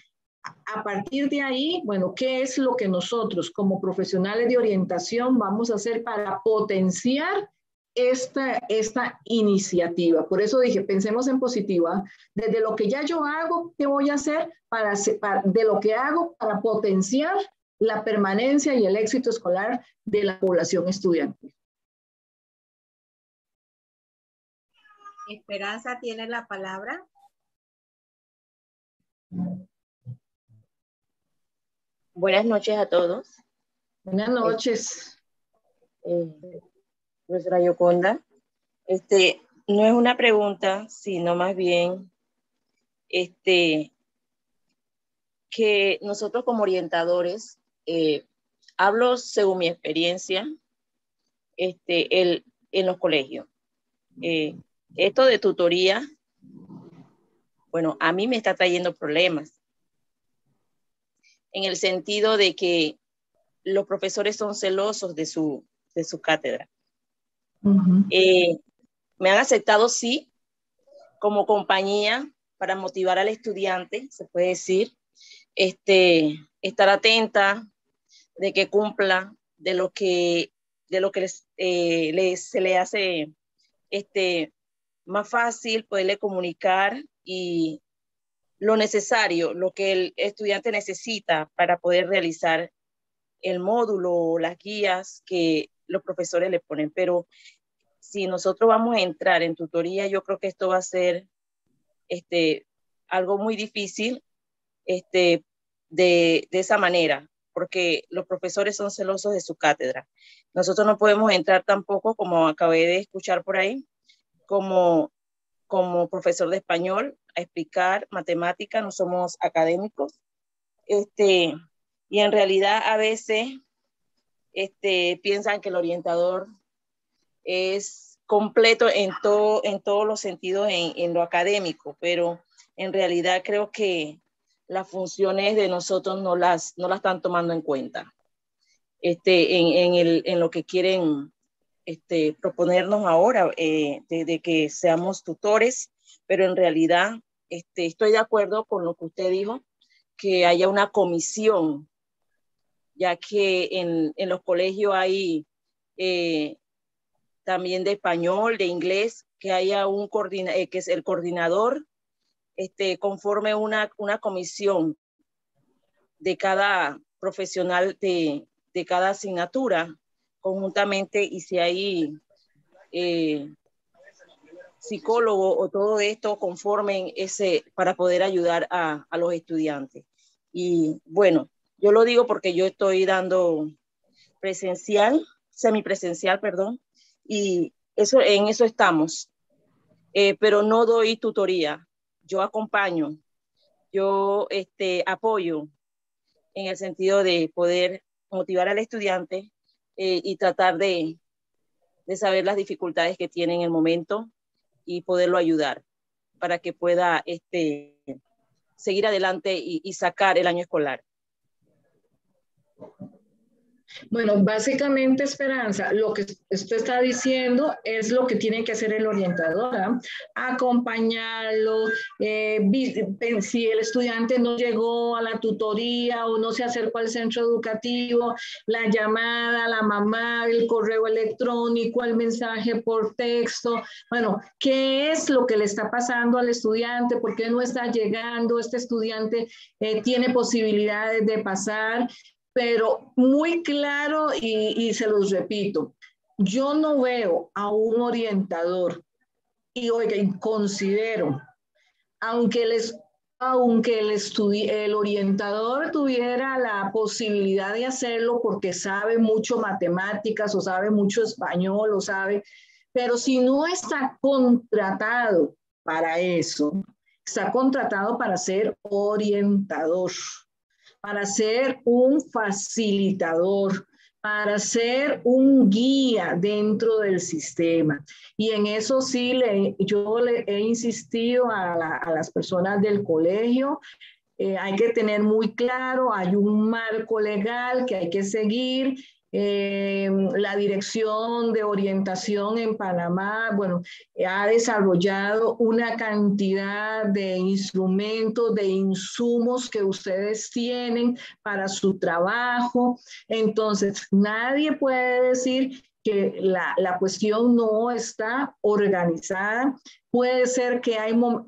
a partir de ahí, bueno, ¿qué es lo que nosotros como profesionales de orientación vamos a hacer para potenciar esta iniciativa? Por eso dije, pensemos en positiva. Desde lo que ya yo hago, ¿qué voy a hacer de lo que hago para potenciar la permanencia y el éxito escolar de la población estudiantil? Esperanza tiene la palabra. Buenas noches a todos. Buenas noches. Profesora Yoconda, no es una pregunta, sino más bien que nosotros como orientadores, hablo según mi experiencia en los colegios. Esto de tutoría, bueno, a mí me está trayendo problemas en el sentido de que los profesores son celosos de su cátedra. Uh-huh. Me han aceptado, sí, como compañía para motivar al estudiante, se puede decir, estar atenta de que cumpla de lo que se le hace más fácil poderle comunicar y lo necesario, lo que el estudiante necesita para poder realizar el módulo, las guías que los profesores le ponen. Pero si nosotros vamos a entrar en tutoría, yo creo que esto va a ser algo muy difícil de esa manera, porque los profesores son celosos de su cátedra. Nosotros no podemos entrar tampoco, como acabé de escuchar por ahí, como profesor de español, a explicar matemática, no somos académicos. Y en realidad a veces piensan que el orientador es completo en todos los sentidos en lo académico, pero en realidad creo que las funciones de nosotros no las están tomando en cuenta en lo que quieren proponernos ahora, de que seamos tutores, pero en realidad estoy de acuerdo con lo que usted dijo, que haya una comisión, ya que en los colegios hay también de español, de inglés, que haya que es el coordinador, conforme una comisión de cada profesional de cada asignatura conjuntamente, y si hay psicólogo o todo esto conformen para poder ayudar a los estudiantes. Y bueno, yo lo digo porque yo estoy dando semipresencial, perdón, y en eso estamos. Pero no doy tutoría, yo acompaño, yo apoyo en el sentido de poder motivar al estudiante y tratar de saber las dificultades que tiene en el momento y poderlo ayudar para que pueda seguir adelante y sacar el año escolar. Bueno, básicamente, Esperanza, lo que usted está diciendo es lo que tiene que hacer el orientador, ¿eh? Acompañarlo, si el estudiante no llegó a la tutoría o no se acercó al centro educativo, la llamada, la mamá, el correo electrónico, el mensaje por texto. Bueno, ¿qué es lo que le está pasando al estudiante? ¿Por qué no está llegando? Este estudiante tiene posibilidades de pasar. Pero muy claro, y se los repito, yo no veo a un orientador y oiga, considero, aunque el orientador tuviera la posibilidad de hacerlo porque sabe mucho matemáticas o sabe mucho español o sabe, pero si no está contratado para eso, está contratado para ser orientador, para ser un facilitador, para ser un guía dentro del sistema. Y en eso sí, yo le he insistido a las personas del colegio. Hay que tener muy claro, hay un marco legal que hay que seguir. La Dirección de Orientación en Panamá, bueno, ha desarrollado una cantidad de instrumentos, de insumos que ustedes tienen para su trabajo. Entonces, nadie puede decir que la cuestión no está organizada. Puede ser que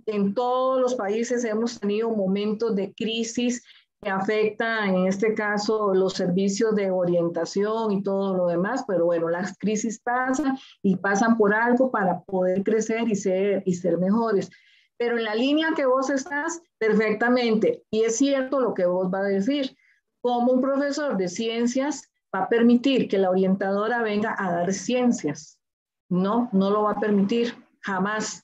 en todos los países hemos tenido momentos de crisis que afectan, en este caso, los servicios de orientación y todo lo demás, pero bueno, las crisis pasan y pasan por algo para poder crecer y ser mejores. Pero en la línea que vos estás, perfectamente, y es cierto lo que vos vas a decir, como un profesor de ciencias va a permitir que la orientadora venga a dar ciencias. No lo va a permitir, jamás.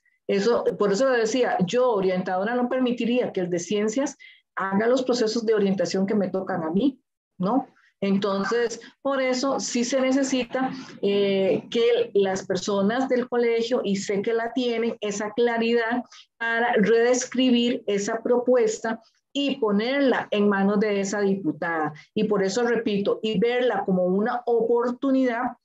Por eso decía, yo, orientadora, no permitiría que el de ciencias haga los procesos de orientación que me tocan a mí, ¿no? Entonces, por eso sí se necesita que las personas del colegio, y sé que la tienen, esa claridad para reescribir esa propuesta y ponerla en manos de esa diputada. Y por eso repito, y verla como una oportunidad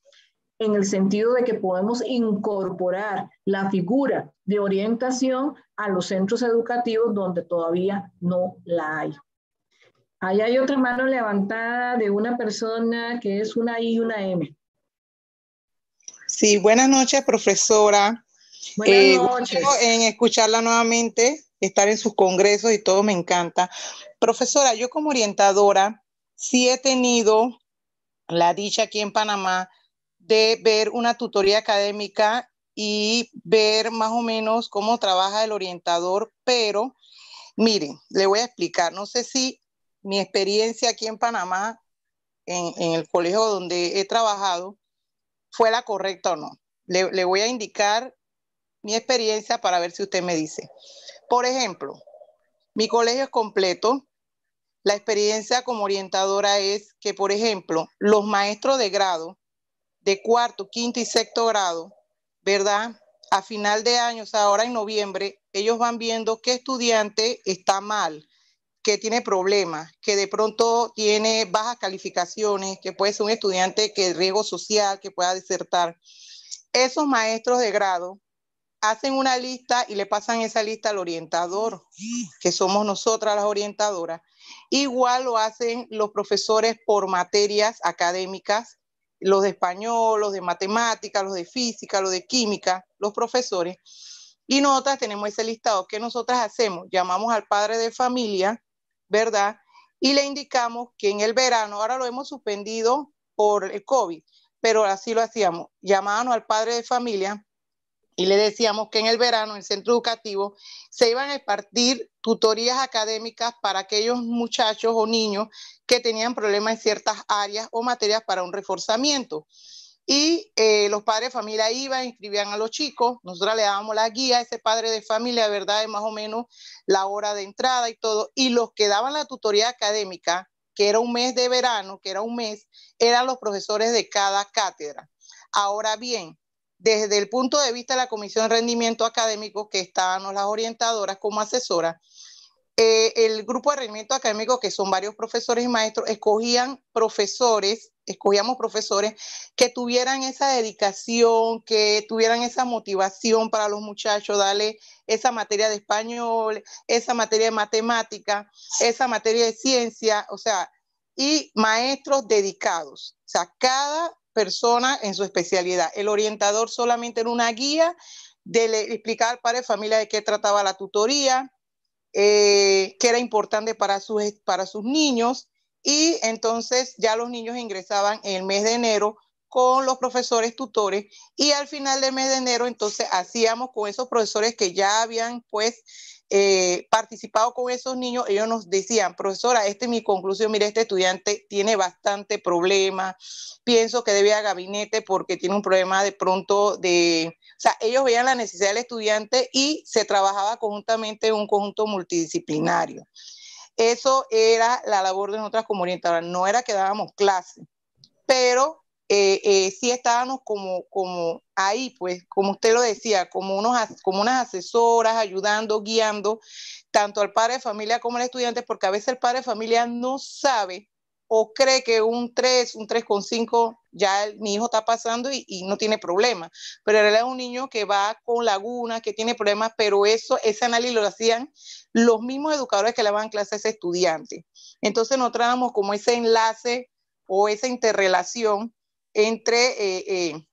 en el sentido de que podemos incorporar la figura de orientación a los centros educativos donde todavía no la hay. Ahí hay otra mano levantada de una persona que es una I y una M. Sí, buenas noches, profesora. Buenas noches. En escucharla nuevamente, estar en sus congresos y todo me encanta. Profesora, yo como orientadora sí he tenido la dicha aquí en Panamá de ver una tutoría académica y ver más o menos cómo trabaja el orientador, pero miren, le voy a explicar, no sé si mi experiencia aquí en Panamá, en el colegio donde he trabajado, fue la correcta o no. Le voy a indicar mi experiencia para ver si usted me dice. Por ejemplo, mi colegio es completo. La experiencia como orientadora es que, por ejemplo, los maestros de grado de cuarto, quinto y sexto grado, ¿verdad? A final de año, o sea, ahora en noviembre, ellos van viendo qué estudiante está mal, que tiene problemas, que de pronto tiene bajas calificaciones, que puede ser un estudiante que riesgo social, que pueda desertar. Esos maestros de grado hacen una lista y le pasan esa lista al orientador, que somos nosotras las orientadoras. Igual lo hacen los profesores por materias académicas, los de español, los de matemáticas, los de física, los de química, los profesores. Y nosotras tenemos ese listado. ¿Qué nosotras hacemos? Llamamos al padre de familia, ¿verdad? y le indicamos que en el verano, ahora lo hemos suspendido por el COVID, pero así lo hacíamos, llamábamos al padre de familia y le decíamos que en el verano en el centro educativo se iban a impartir tutorías académicas para aquellos muchachos o niños que tenían problemas en ciertas áreas o materias para un reforzamiento. Y los padres de familia iban, inscribían a los chicos, nosotros le dábamos la guía a ese padre de familia, ¿verdad? De más o menos la hora de entrada y todo, y los que daban la tutoría académica, que era un mes de verano, que era un mes, eran los profesores de cada cátedra. Ahora bien, desde el punto de vista de la Comisión de Rendimiento Académico, que estábamos las orientadoras como asesoras, el grupo de rendimiento académico, que son varios profesores y maestros, escogíamos profesores que tuvieran esa dedicación, que tuvieran esa motivación para los muchachos, darle esa materia de español, esa materia de matemática, esa materia de ciencia, o sea, y maestros dedicados. O sea, cada persona en su especialidad. El orientador solamente era una guía de explicar al padre de familia de qué trataba la tutoría, que era importante para sus niños, y entonces ya los niños ingresaban en el mes de enero con los profesores tutores, y al final del mes de enero entonces hacíamos con esos profesores que ya habían pues participado con esos niños, ellos nos decían: profesora, esta es mi conclusión, mire, este estudiante tiene bastante problema, pienso que debe ir a gabinete porque tiene un problema de pronto de... O sea, ellos veían la necesidad del estudiante y se trabajaba conjuntamente en un conjunto multidisciplinario. Eso era la labor de nosotras como orientadoras, no era que dábamos clase, pero sí estábamos como ahí, pues, como usted lo decía, como unas asesoras, ayudando, guiando, tanto al padre de familia como al estudiante, porque a veces el padre de familia no sabe o cree que un 3,5, ya mi hijo está pasando y no tiene problema, pero en realidad es un niño que va con lagunas, que tiene problemas, pero ese análisis lo hacían los mismos educadores que le daban clase a ese estudiante. Entonces nosotros dábamos como ese enlace o esa interrelación entre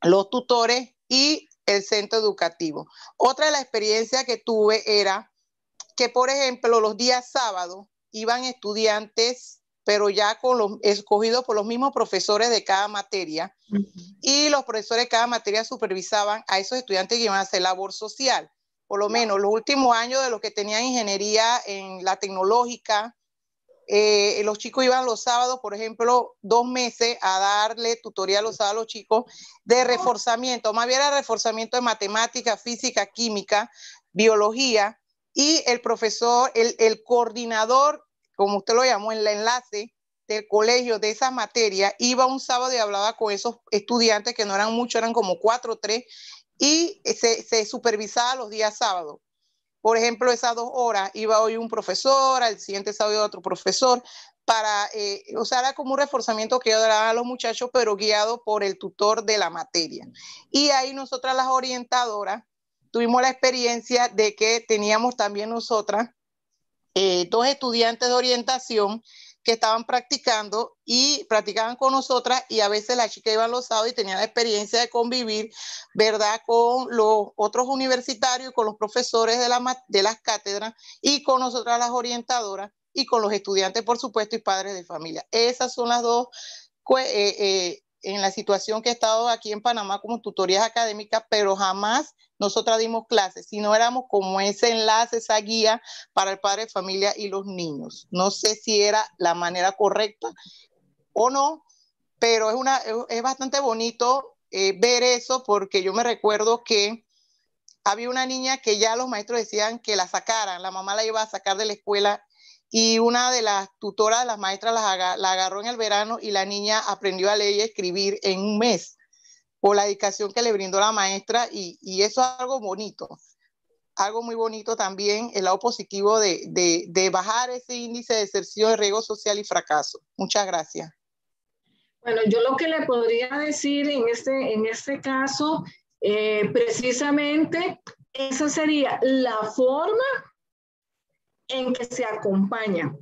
los tutores y el centro educativo. Otra de las experiencias que tuve era que, por ejemplo, los días sábados iban estudiantes, pero ya escogidos por los mismos profesores de cada materia, y los profesores de cada materia supervisaban a esos estudiantes que iban a hacer labor social. Por lo menos los últimos años de los que tenían ingeniería en la tecnológica, los chicos iban los sábados, por ejemplo, 2 meses a darle tutoría los sábados a los chicos de reforzamiento, más bien era reforzamiento de matemática, física, química, biología, y el profesor, el coordinador, como usted lo llamó, el enlace del colegio de esa materia, iba un sábado y hablaba con esos estudiantes, que no eran muchos, eran como 4 o 3, y se supervisaba los días sábados. Por ejemplo, esas 2 horas iba hoy un profesor, al siguiente sábado otro profesor, o sea, era como un reforzamiento que daban a los muchachos, pero guiado por el tutor de la materia. Y ahí nosotras, las orientadoras, tuvimos la experiencia de que teníamos también nosotras 2 estudiantes de orientación que estaban practicando y practicaban con nosotras, y a veces las chicas iban los sábados y tenían la experiencia de convivir, ¿verdad?, con los otros universitarios, con los profesores de las cátedras, y con nosotras las orientadoras, y con los estudiantes, por supuesto, y padres de familia. Esas son las 2 en la situación que he estado aquí en Panamá como tutorías académicas, pero jamás nosotras dimos clases, sino éramos como ese enlace, esa guía para el padre de familia y los niños. No sé si era la manera correcta o no, pero es bastante bonito ver eso, porque yo me recuerdo que había una niña que ya los maestros decían que la sacaran, la mamá la iba a sacar de la escuela, y una de las tutoras, las maestras, la agarró en el verano, y la niña aprendió a leer y a escribir en un mes por la dedicación que le brindó la maestra, y eso es algo bonito. Algo muy bonito también, el lado positivo de bajar ese índice de deserción, de riesgo social y fracaso. Muchas gracias. Bueno, yo lo que le podría decir en este caso, precisamente, esa sería la forma en que se acompaña.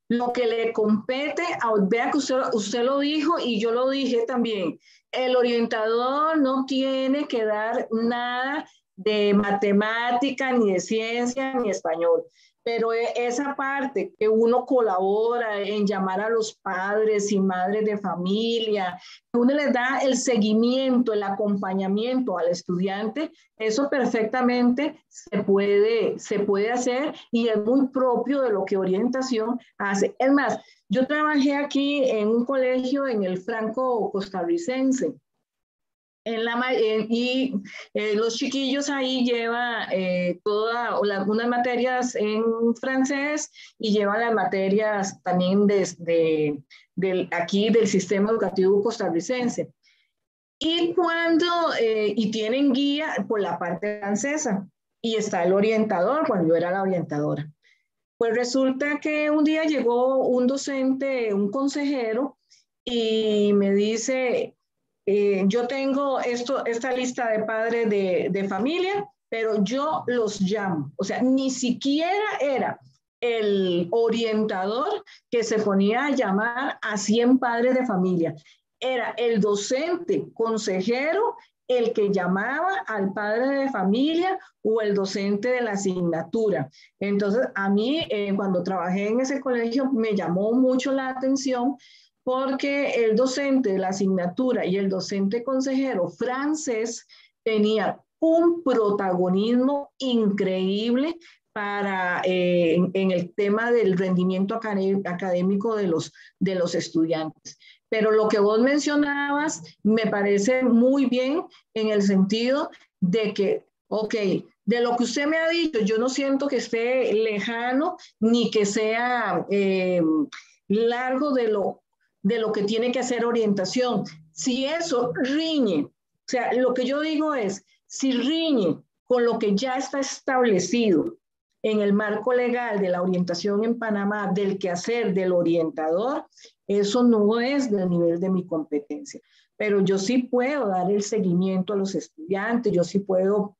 Lo que le compete, vea que usted lo dijo y yo lo dije también, el orientador no tiene que dar nada de matemática, ni de ciencia, ni español. Pero esa parte que uno colabora en llamar a los padres y madres de familia, que uno les da el seguimiento, el acompañamiento al estudiante, eso perfectamente se puede hacer y es muy propio de lo que orientación hace. Es más, yo trabajé aquí en un colegio en el Franco Costarricense. Los chiquillos ahí llevan unas materias en francés y llevan las materias también aquí del sistema educativo costarricense. Y y tienen guía por la parte francesa y está el orientador, cuando yo era la orientadora. Pues resulta que un día llegó un docente, un consejero, y me dice, yo tengo esta lista de padres de familia, pero yo los llamo. O sea, ni siquiera era el orientador que se ponía a llamar a 100 padres de familia. Era el docente consejero el que llamaba al padre de familia o el docente de la asignatura. Entonces, a mí, cuando trabajé en ese colegio, me llamó mucho la atención porque el docente de la asignatura y el docente consejero francés tenían un protagonismo increíble en el tema del rendimiento académico de los estudiantes. Pero lo que vos mencionabas me parece muy bien en el sentido de que, ok, de lo que usted me ha dicho, yo no siento que esté lejano ni que sea largo de lo que tiene que hacer orientación. Si eso riñe, o sea, lo que yo digo es, si riñe con lo que ya está establecido en el marco legal de la orientación en Panamá, del quehacer del orientador, eso no es del nivel de mi competencia. Pero yo sí puedo dar el seguimiento a los estudiantes, yo sí puedo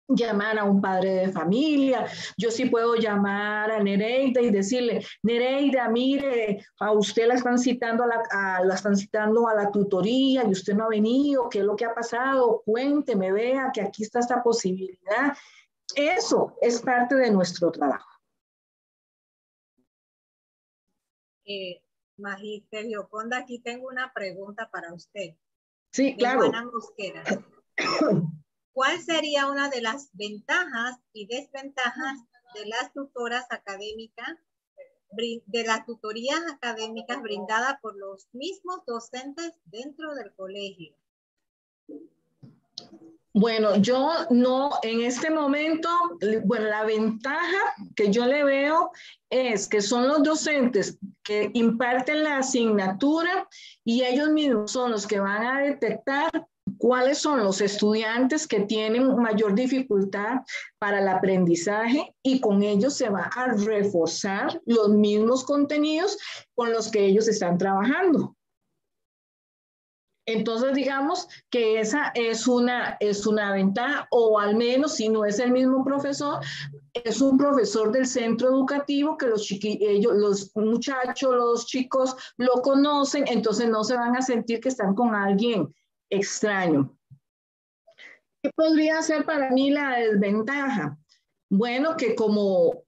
llamar a un padre de familia, yo sí puedo llamar a Nereida y decirle, Nereida, mire, a usted la están citando a la tutoría y usted no ha venido, ¿qué es lo que ha pasado? Cuénteme, vea que aquí está esta posibilidad. Eso es parte de nuestro trabajo. Magíster Gioconda, aquí tengo una pregunta para usted. Sí, claro. Juana Mosquera. ¿Cuál sería una de las ventajas y desventajas de las tutoras académicas, de las tutorías académicas brindadas por los mismos docentes dentro del colegio? Bueno, yo no, en este momento, bueno, la ventaja que yo le veo es que son los docentes que imparten la asignatura y ellos mismos son los que van a detectar cuáles son los estudiantes que tienen mayor dificultad para el aprendizaje y con ellos se va a reforzar los mismos contenidos con los que ellos están trabajando. Entonces, digamos que esa es una ventaja, o al menos si no es el mismo profesor, es un profesor del centro educativo que los muchachos, los chicos lo conocen, entonces no se van a sentir que están con alguien extraño. ¿Qué podría ser para mí la desventaja? Bueno, que como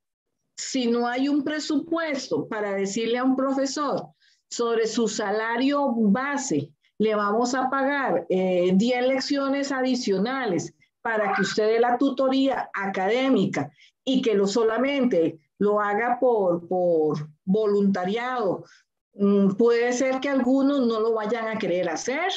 si no hay un presupuesto para decirle a un profesor sobre su salario base, le vamos a pagar 10 lecciones adicionales para que usted dé la tutoría académica y que solamente lo haga por voluntariado. Puede ser que algunos no lo vayan a querer hacer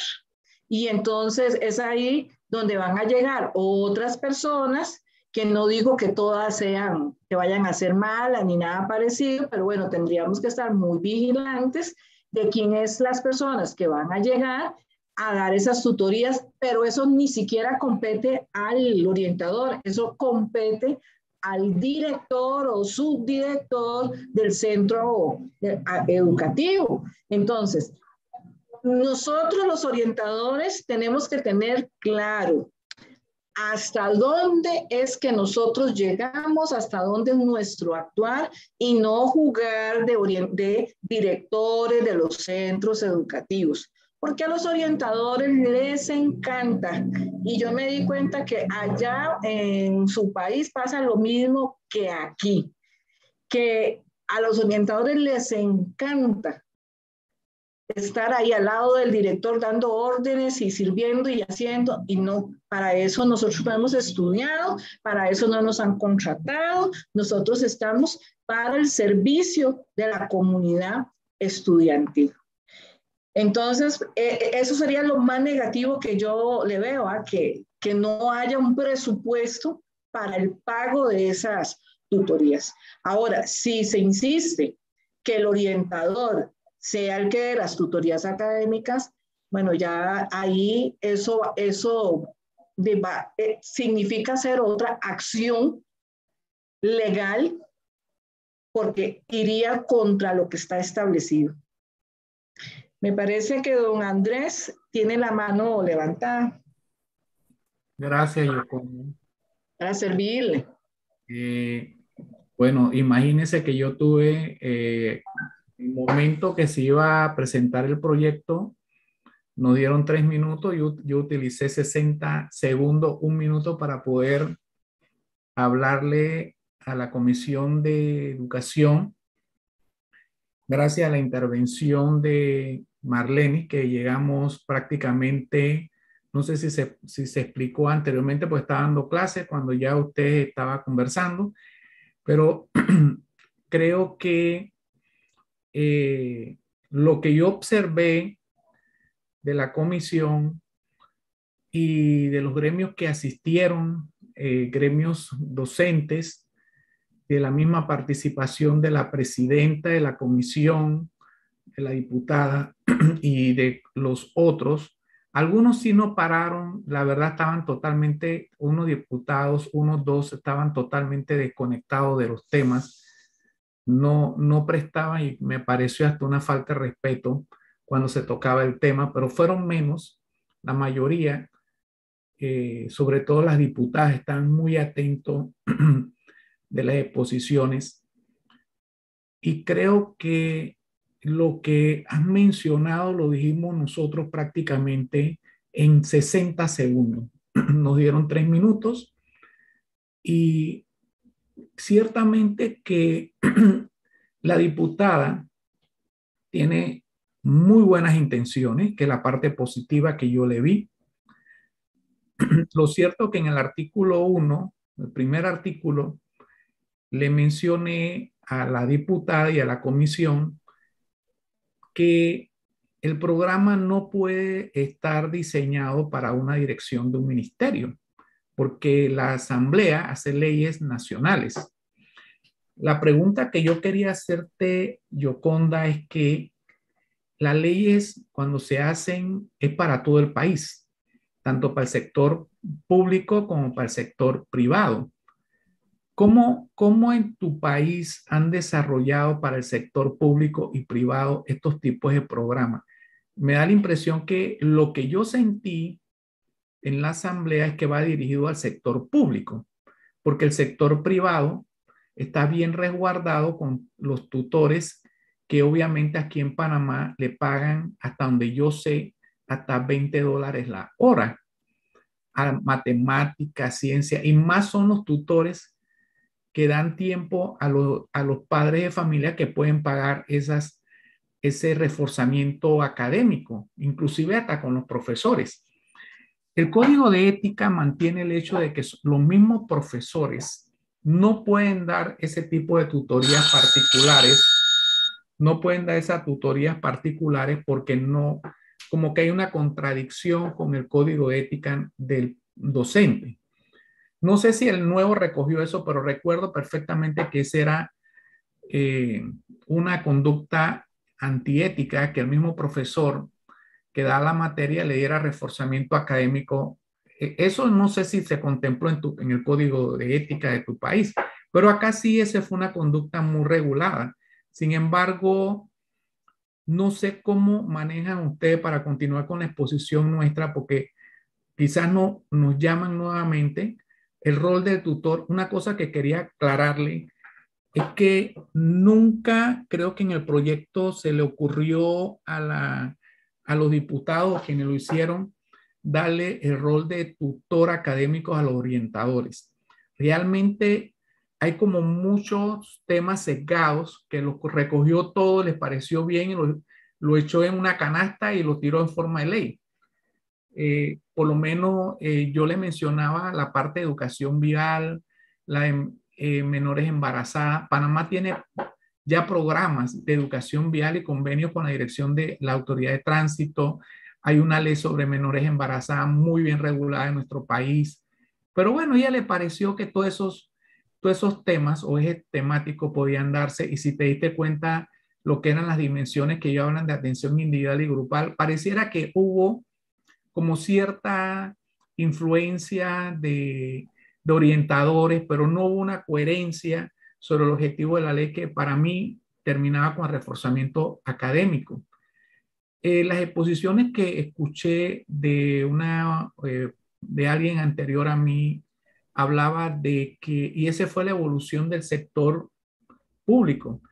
y entonces es ahí donde van a llegar otras personas que no digo que todas que vayan a ser malas ni nada parecido, pero bueno, tendríamos que estar muy vigilantes de quiénes las personas que van a llegar a dar esas tutorías, pero eso ni siquiera compete al orientador, eso compete al director o subdirector del centro educativo. Entonces, nosotros los orientadores tenemos que tener claro hasta dónde es que nosotros llegamos, hasta dónde es nuestro actuar y no jugar de directores de los centros educativos. porque a los orientadores les encanta. Y yo me di cuenta que allá en su país pasa lo mismo que aquí, que a los orientadores les encanta estar ahí al lado del director dando órdenes y sirviendo y haciendo, y no, para eso nosotros no hemos estudiado, para eso no nos han contratado, nosotros estamos para el servicio de la comunidad estudiantil. Entonces, eso sería lo más negativo que yo le veo, que no haya un presupuesto para el pago de esas tutorías. Ahora, si se insiste que el orientador sea el que dé las tutorías académicas, bueno, ya ahí eso significa hacer otra acción legal porque iría contra lo que está establecido. Me parece que don Andrés tiene la mano levantada. Gracias, Yoconda. Para servirle. Bueno, imagínense que yo tuve el momento que se iba a presentar el proyecto, nos dieron 3 minutos, yo utilicé 60 segundos, 1 minuto para poder hablarle a la Comisión de Educación. Gracias a la intervención de Marlene, que llegamos prácticamente, no sé si se explicó anteriormente, pues estaba dando clases cuando ya usted estaba conversando, pero creo que lo que yo observé de la comisión y de los gremios que asistieron, gremios docentes, de la misma participación de la presidenta de la comisión, de la diputada y de los otros, algunos sí no pararon, la verdad estaban totalmente, unos diputados, unos dos estaban totalmente desconectados de los temas, no prestaban y me pareció hasta una falta de respeto cuando se tocaba el tema, pero fueron menos, la mayoría, sobre todo las diputadas, están muy atentos de las exposiciones y creo que lo que has mencionado lo dijimos nosotros prácticamente en 60 segundos. Nos dieron 3 minutos y ciertamente que la diputada tiene muy buenas intenciones, que es la parte positiva que yo le vi. Lo cierto que en el artículo 1, el primer artículo, le mencioné a la diputada y a la comisión que el programa no puede estar diseñado para una dirección de un ministerio, porque la asamblea hace leyes nacionales. La pregunta que yo quería hacerte, Yoconda, es que las leyes cuando se hacen es para todo el país, tanto para el sector público como para el sector privado. ¿Cómo en tu país han desarrollado para el sector público y privado estos tipos de programas? Me da la impresión que lo que yo sentí en la asamblea es que va dirigido al sector público, porque el sector privado está bien resguardado con los tutores que obviamente aquí en Panamá le pagan, hasta donde yo sé, hasta $20 la hora a matemática, ciencia, y más son los tutores que dan tiempo a los padres de familia que pueden pagar ese reforzamiento académico, inclusive hasta con los profesores. El código de ética mantiene el hecho de que los mismos profesores no pueden dar ese tipo de tutorías particulares, no pueden dar esas tutorías particulares porque no, como que hay una contradicción con el código de ética del docente. No sé si el nuevo recogió eso, pero recuerdo perfectamente que esa era una conducta antiética, que el mismo profesor que da la materia le diera reforzamiento académico. Eso no sé si se contempló en el código de ética de tu país, pero acá sí esa fue una conducta muy regulada. Sin embargo, no sé cómo manejan ustedes para continuar con la exposición nuestra, porque quizás no nos llaman nuevamente. El rol del tutor, una cosa que quería aclararle es que nunca creo que en el proyecto se le ocurrió a a los diputados quienes lo hicieron, darle el rol de tutor académico a los orientadores. Realmente hay como muchos temas sesgados que lo recogió todo, les pareció bien y lo echó en una canasta y lo tiró en forma de ley. Por lo menos yo le mencionaba la parte de educación vial, la de menores embarazadas. Panamá tiene ya programas de educación vial y convenios con la dirección de la Autoridad de Tránsito. Hay una ley sobre menores embarazadas muy bien regulada en nuestro país. Pero bueno, a ella le pareció que todos esos temas o ejes temáticos podían darse, y si te diste cuenta lo que eran las dimensiones que ellos hablan de atención individual y grupal, pareciera que hubo como cierta influencia de orientadores, pero no hubo una coherencia sobre el objetivo de la ley que para mí terminaba con el reforzamiento académico. Las exposiciones que escuché de alguien anterior a mí hablaba de que, y esa fue la evolución del sector público.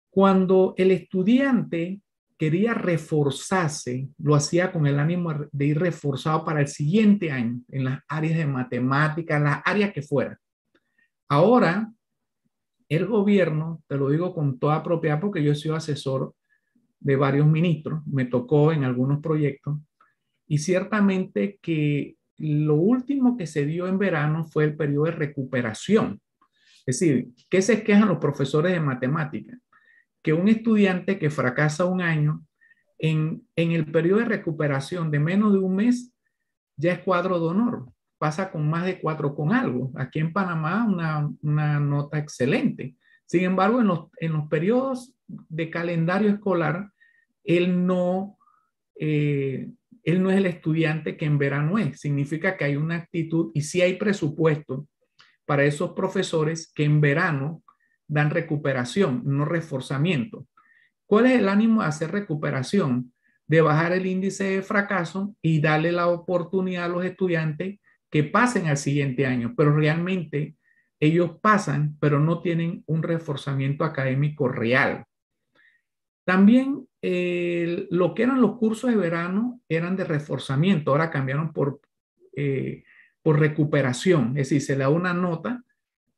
Cuando el estudiante quería reforzarse, lo hacía con el ánimo de ir reforzado para el siguiente año, en las áreas de matemáticas, las áreas que fueran. Ahora, el gobierno, te lo digo con toda propiedad porque yo he sido asesor de varios ministros, me tocó en algunos proyectos, y ciertamente que lo último que se dio en verano fue el periodo de recuperación. Es decir, ¿qué se quejan los profesores de matemáticas? Que un estudiante que fracasa un año, en el periodo de recuperación de menos de un mes, ya es cuadro de honor, pasa con más de 4 con algo. Aquí en Panamá una nota excelente. Sin embargo, en los periodos de calendario escolar, él no es el estudiante que en verano es. Significa que hay una actitud y sí hay presupuesto para esos profesores que en verano dan recuperación, no reforzamiento. ¿Cuál es el ánimo de hacer recuperación? De bajar el índice de fracaso y darle la oportunidad a los estudiantes que pasen al siguiente año, pero realmente ellos pasan, pero no tienen un reforzamiento académico real. También lo que eran los cursos de verano eran de reforzamiento, ahora cambiaron por recuperación, es decir, se le da una nota.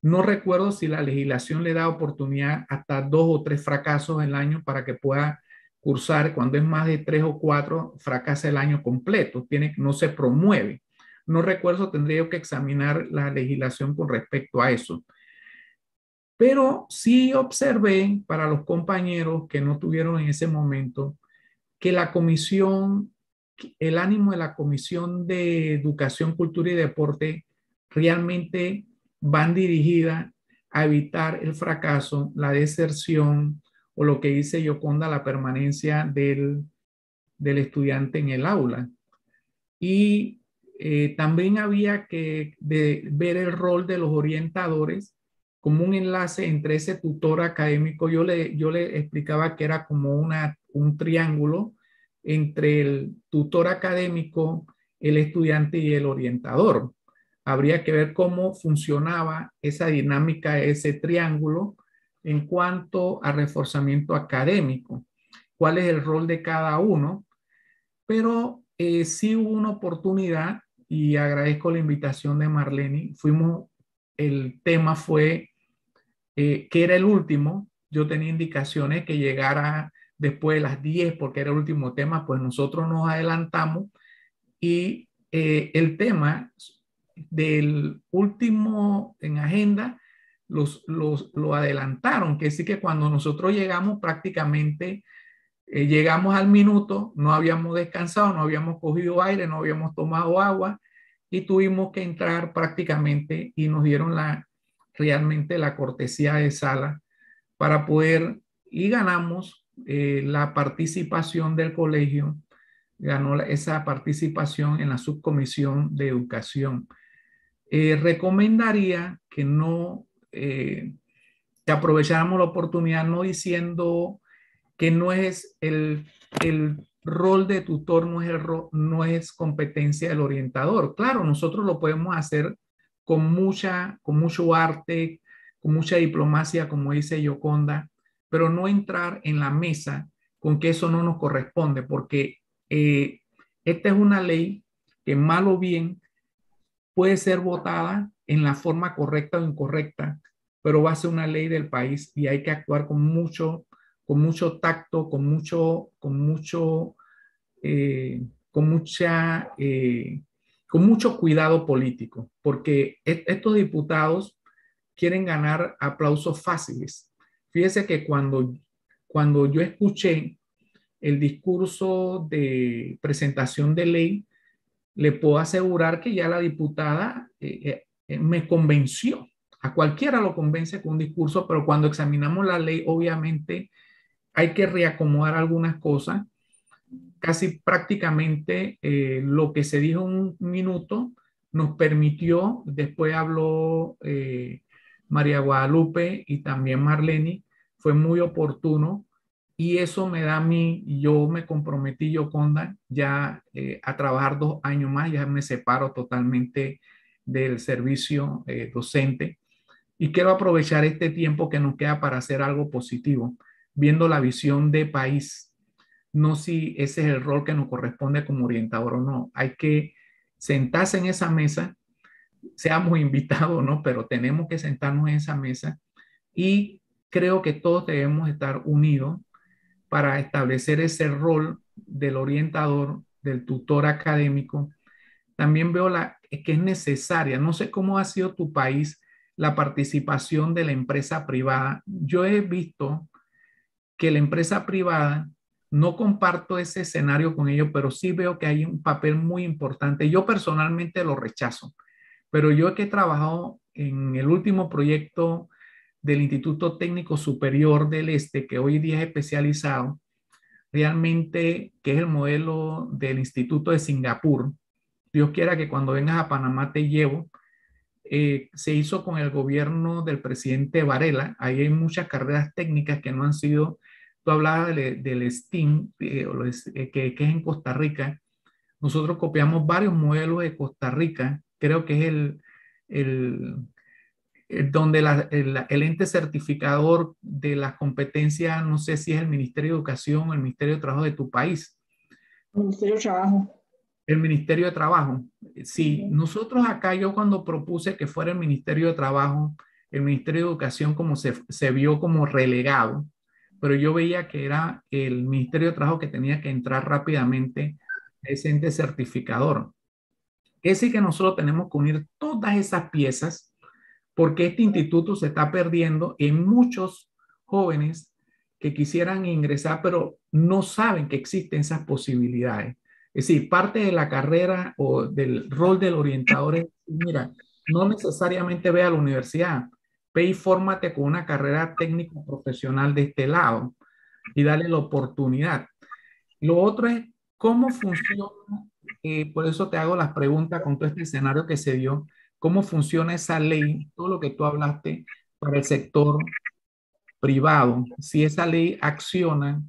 No recuerdo si la legislación le da oportunidad hasta 2 o 3 fracasos el año para que pueda cursar. Cuando es más de 3 o 4, fracasa el año completo, no se promueve. No recuerdo, tendría que examinar la legislación con respecto a eso. Pero sí observé para los compañeros que no tuvieron en ese momento que la comisión, el ánimo de la Comisión de Educación, Cultura y Deporte realmente van dirigidas a evitar el fracaso, la deserción o lo que dice Yoconda, la permanencia del estudiante en el aula. Y también había que ver el rol de los orientadores como un enlace entre ese tutor académico. Yo le explicaba que era como un triángulo entre el tutor académico, el estudiante y el orientador. Habría que ver cómo funcionaba esa dinámica, ese triángulo en cuanto a reforzamiento académico, cuál es el rol de cada uno, pero sí hubo una oportunidad y agradezco la invitación de Marlene. El tema fue que era el último, yo tenía indicaciones que llegara después de las 10 porque era el último tema, pues nosotros nos adelantamos y el tema del último en agenda lo adelantaron, que sí que cuando nosotros llegamos prácticamente llegamos al minuto, no habíamos descansado, no habíamos cogido aire, no habíamos tomado agua y tuvimos que entrar prácticamente y nos dieron realmente la cortesía de sala para poder, y ganamos la participación del colegio, ganó esa participación en la subcomisión de educación. Recomendaría que que aprovecháramos la oportunidad, no diciendo que no es el rol de tutor, no es competencia del orientador. Claro, nosotros lo podemos hacer con mucho arte, con mucha diplomacia, como dice Yoconda, pero no entrar en la mesa con que eso no nos corresponde, porque esta es una ley que mal o bien puede ser votada en la forma correcta o incorrecta, pero va a ser una ley del país y hay que actuar con mucho tacto, con mucho cuidado político, porque estos diputados quieren ganar aplausos fáciles. Fíjese que cuando yo escuché el discurso de presentación de ley, le puedo asegurar que ya la diputada me convenció. A cualquiera lo convence con un discurso, pero cuando examinamos la ley, obviamente hay que reacomodar algunas cosas. Casi prácticamente lo que se dijo en un minuto nos permitió, después habló María Guadalupe y también Marlene, fue muy oportuno y eso me da a mí, yo me comprometí, Yoconda, ya a trabajar 2 años más, ya me separo totalmente del servicio docente y quiero aprovechar este tiempo que nos queda para hacer algo positivo, viendo la visión de país, no si ese es el rol que nos corresponde como orientador o no. Hay que sentarse en esa mesa, seamos invitados o no, pero tenemos que sentarnos en esa mesa y creo que todos debemos estar unidos para establecer ese rol del orientador, del tutor académico. También veo que es necesaria, no sé cómo ha sido tu país, la participación de la empresa privada. Yo he visto que la empresa privada, no comparto ese escenario con ellos, pero sí veo que hay un papel muy importante. Yo personalmente lo rechazo, pero yo que he trabajado en el último proyecto del Instituto Técnico Superior del Este, que hoy día es especializado, realmente, que es el modelo del Instituto de Singapur. Dios quiera que cuando vengas a Panamá te llevo. Se hizo con el gobierno del presidente Varela. Ahí hay muchas carreras técnicas que no han sido, tú hablabas del STEAM, que es en Costa Rica. Nosotros copiamos varios modelos de Costa Rica. Creo que es donde el ente certificador de las competencias, no sé si es el Ministerio de Educación o el Ministerio de Trabajo de tu país. Ministerio de Trabajo. El Ministerio de Trabajo. Sí, nosotros acá, yo cuando propuse que fuera el Ministerio de Trabajo, el Ministerio de Educación como se vio como relegado, pero yo veía que era el Ministerio de Trabajo que tenía que entrar rápidamente a ese ente certificador. Es decir, que nosotros tenemos que unir todas esas piezas porque este instituto se está perdiendo en muchos jóvenes que quisieran ingresar, pero no saben que existen esas posibilidades. Es decir, parte de la carrera o del rol del orientador es, mira, no necesariamente ve a la universidad, ve y fórmate con una carrera técnico profesional de este lado y dale la oportunidad. Lo otro es cómo funciona, por eso te hago las preguntas con todo este escenario que se dio, cómo funciona esa ley, todo lo que tú hablaste para el sector privado, si esa ley acciona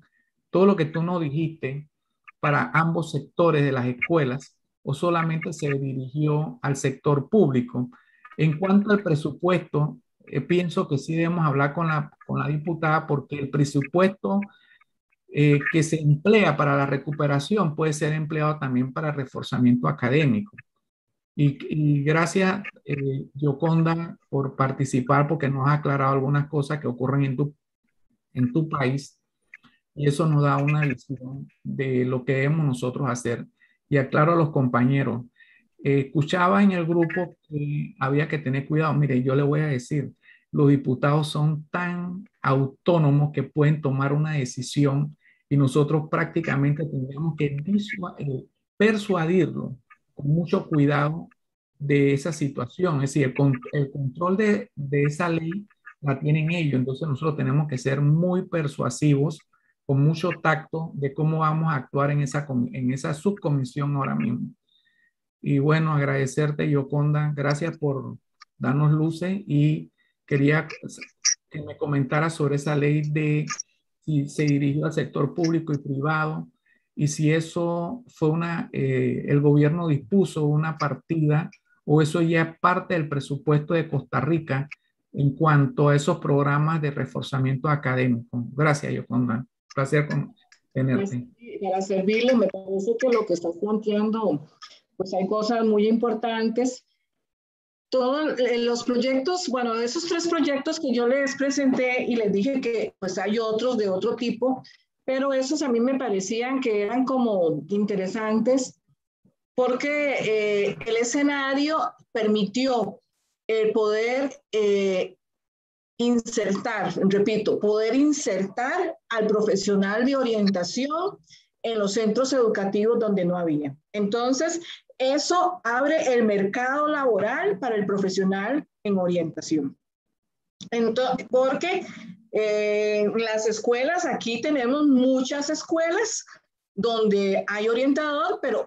todo lo que tú no dijiste para ambos sectores de las escuelas o solamente se dirigió al sector público. En cuanto al presupuesto, pienso que sí debemos hablar con la diputada porque el presupuesto que se emplea para la recuperación puede ser empleado también para reforzamiento académico. Y gracias, Yoconda, por participar porque nos ha aclarado algunas cosas que ocurren en tu país y eso nos da una visión de lo que debemos nosotros hacer. Y aclaro a los compañeros, escuchaba en el grupo que había que tener cuidado. Mire, yo le voy a decir, los diputados son tan autónomos que pueden tomar una decisión y nosotros prácticamente tendríamos que persuadirlo con mucho cuidado de esa situación. Es decir, el control de esa ley la tienen ellos, entonces nosotros tenemos que ser muy persuasivos, con mucho tacto de cómo vamos a actuar en esa subcomisión ahora mismo. Y bueno, agradecerte, Yoconda, gracias por darnos luces y quería que me comentara sobre esa ley de si se dirigió al sector público y privado y si eso fue el gobierno dispuso una partida o eso ya es parte del presupuesto de Costa Rica en cuanto a esos programas de reforzamiento académico. Gracias, Yoconda. Placer tenerte. Para servirle, me parece que lo que estás planteando, pues hay cosas muy importantes. Todos los proyectos, bueno, esos 3 proyectos que yo les presenté y les dije que pues hay otros de otro tipo, pero esos a mí me parecían que eran como interesantes porque el escenario permitió el poder insertar, repito, poder insertar al profesional de orientación en los centros educativos donde no había. Entonces, eso abre el mercado laboral para el profesional en orientación. Entonces, porque las escuelas, aquí tenemos muchas escuelas donde hay orientador, pero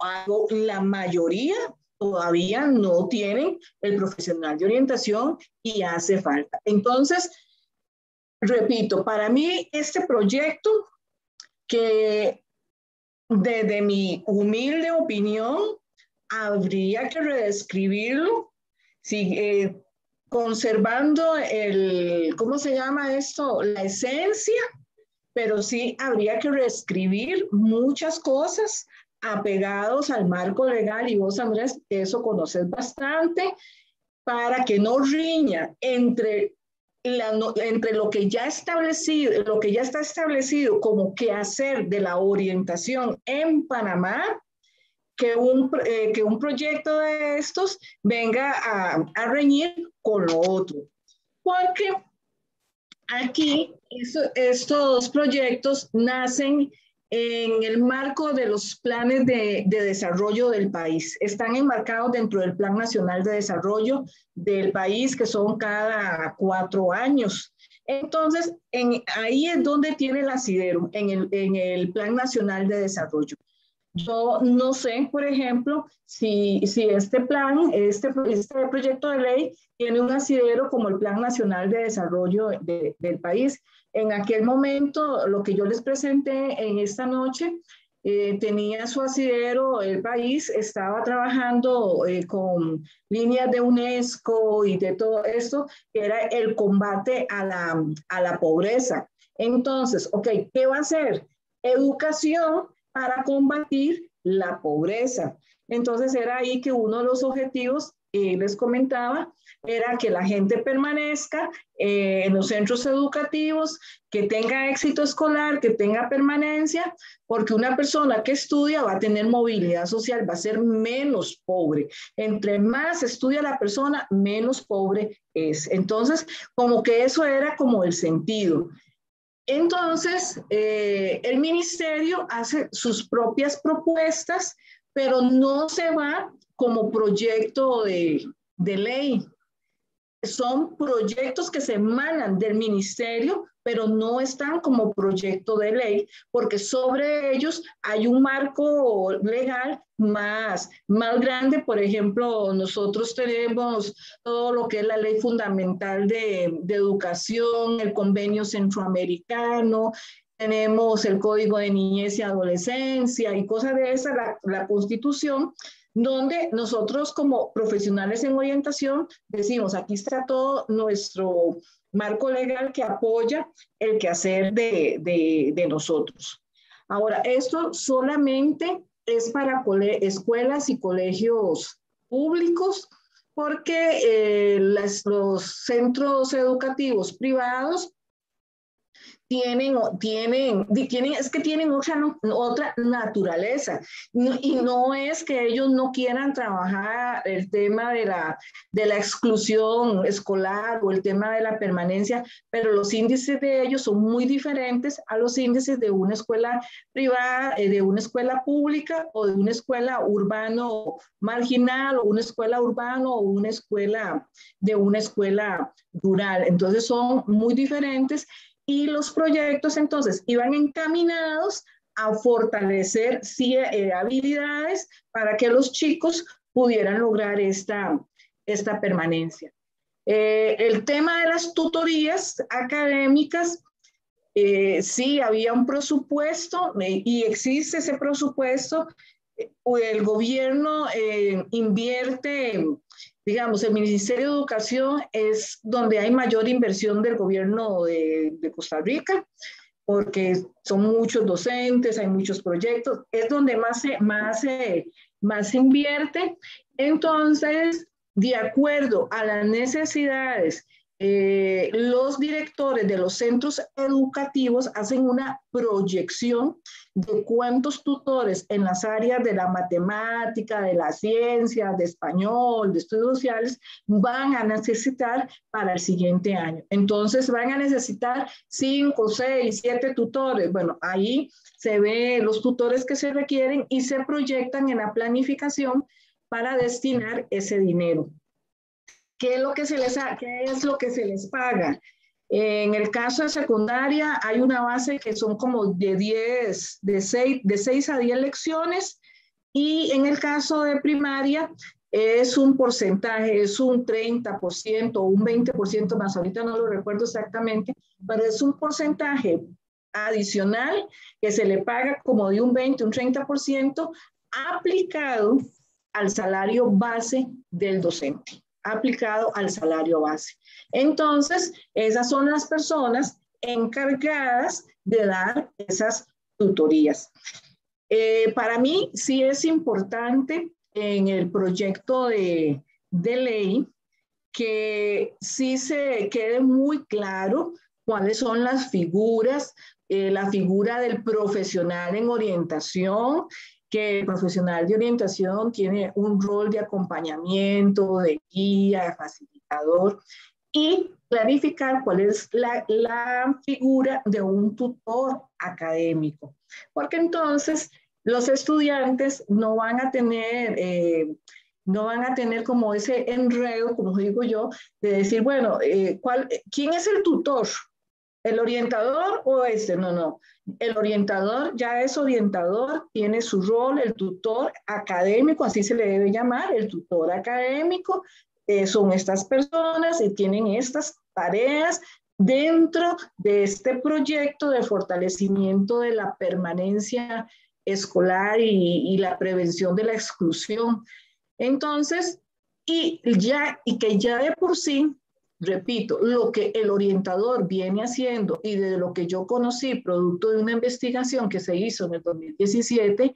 la mayoría todavía no tienen el profesional de orientación y hace falta. Entonces, repito, para mí este proyecto que desde mi humilde opinión habría que reescribirlo, conservando ¿cómo se llama esto? La esencia, pero sí habría que reescribir muchas cosas apegados al marco legal, y vos, Andrés, eso conoces bastante, para que no riña entre lo que ya establecido, lo que ya está establecido como quehacer de la orientación en Panamá, que un proyecto de estos venga a reñir con lo otro. Porque aquí estos proyectos nacen en el marco de los planes de desarrollo del país. Están enmarcados dentro del Plan Nacional de Desarrollo del país, que son cada 4 años. Entonces, ahí es donde tiene el asidero, en el Plan Nacional de Desarrollo. Yo no sé, por ejemplo, si este plan, este proyecto de ley tiene un asidero como el Plan Nacional de Desarrollo del país. En aquel momento, lo que yo les presenté en esta noche, tenía su asidero, el país estaba trabajando con líneas de UNESCO y de todo esto, que era el combate a la pobreza. Entonces, ok, ¿qué va a hacer? Educación para combatir la pobreza. Entonces era ahí que uno de los objetivos, les comentaba, era que la gente permanezca en los centros educativos, que tenga éxito escolar, que tenga permanencia, porque una persona que estudia va a tener movilidad social, va a ser menos pobre. Entre más estudia la persona, menos pobre es. Entonces, como que eso era como el sentido. Entonces, el ministerio hace sus propias propuestas, pero no se va como proyecto de ley. Son proyectos que se emanan del ministerio, pero no están como proyecto de ley, porque sobre ellos hay un marco legal más grande. Por ejemplo, nosotros tenemos todo lo que es la Ley Fundamental de Educación, el Convenio Centroamericano, tenemos el Código de Niñez y Adolescencia y cosas de esa, la Constitución, donde nosotros como profesionales en orientación decimos, aquí está todo nuestro marco legal que apoya el quehacer de nosotros. Ahora, esto solamente es para escuelas y colegios públicos, porque los centros educativos privados tienen otra naturaleza, y no es que ellos no quieran trabajar el tema de la exclusión escolar o el tema de la permanencia, pero los índices de ellos son muy diferentes a los índices de una escuela privada, de una escuela pública o de una escuela urbano marginal, o una escuela urbana o una escuela rural. Entonces son muy diferentes. Y los proyectos entonces iban encaminados a fortalecer habilidades para que los chicos pudieran lograr esta permanencia. El tema de las tutorías académicas, sí, había un presupuesto y existe ese presupuesto. El gobierno invierte, digamos, el Ministerio de Educación es donde hay mayor inversión del gobierno de Costa Rica. porque son muchos docentes, hay muchos proyectos, es donde más se invierte. Entonces, de acuerdo a las necesidades, los directores de los centros educativos hacen una proyección de cuántos tutores en las áreas de la matemática, de las ciencias, de español, de estudios sociales, van a necesitar para el siguiente año. Entonces van a necesitar 5, 6, 7 tutores. Bueno, ahí se ve los tutores que se requieren y se proyectan en la planificación para destinar ese dinero. ¿Qué es lo que se les paga? En el caso de secundaria hay una base que son como de 6 a 10 lecciones, y en el caso de primaria es un porcentaje, es un 30% o un 20% más, ahorita no lo recuerdo exactamente, pero es un porcentaje adicional que se le paga como de un 20, un 30% aplicado al salario base del docente. Aplicado al salario base. Entonces, esas son las personas encargadas de dar esas tutorías. Para mí sí es importante en el proyecto de ley que sí se quede muy claro cuáles son las figuras, la figura del profesional en orientación, que el profesional de orientación tiene un rol de acompañamiento, de guía, de facilitador, y clarificar cuál es la figura de un tutor académico. Porque entonces los estudiantes no van a tener como ese enredo, como digo yo, de decir, bueno, ¿quién es el tutor? ¿El orientador o este? No. El orientador ya es orientador, tiene su rol, el tutor académico, así se le debe llamar, el tutor académico, son estas personas y tienen estas tareas dentro de este proyecto de fortalecimiento de la permanencia escolar y la prevención de la exclusión. Entonces, y que ya de por sí, repito, lo que el orientador viene haciendo y de lo que yo conocí, producto de una investigación que se hizo en el 2017,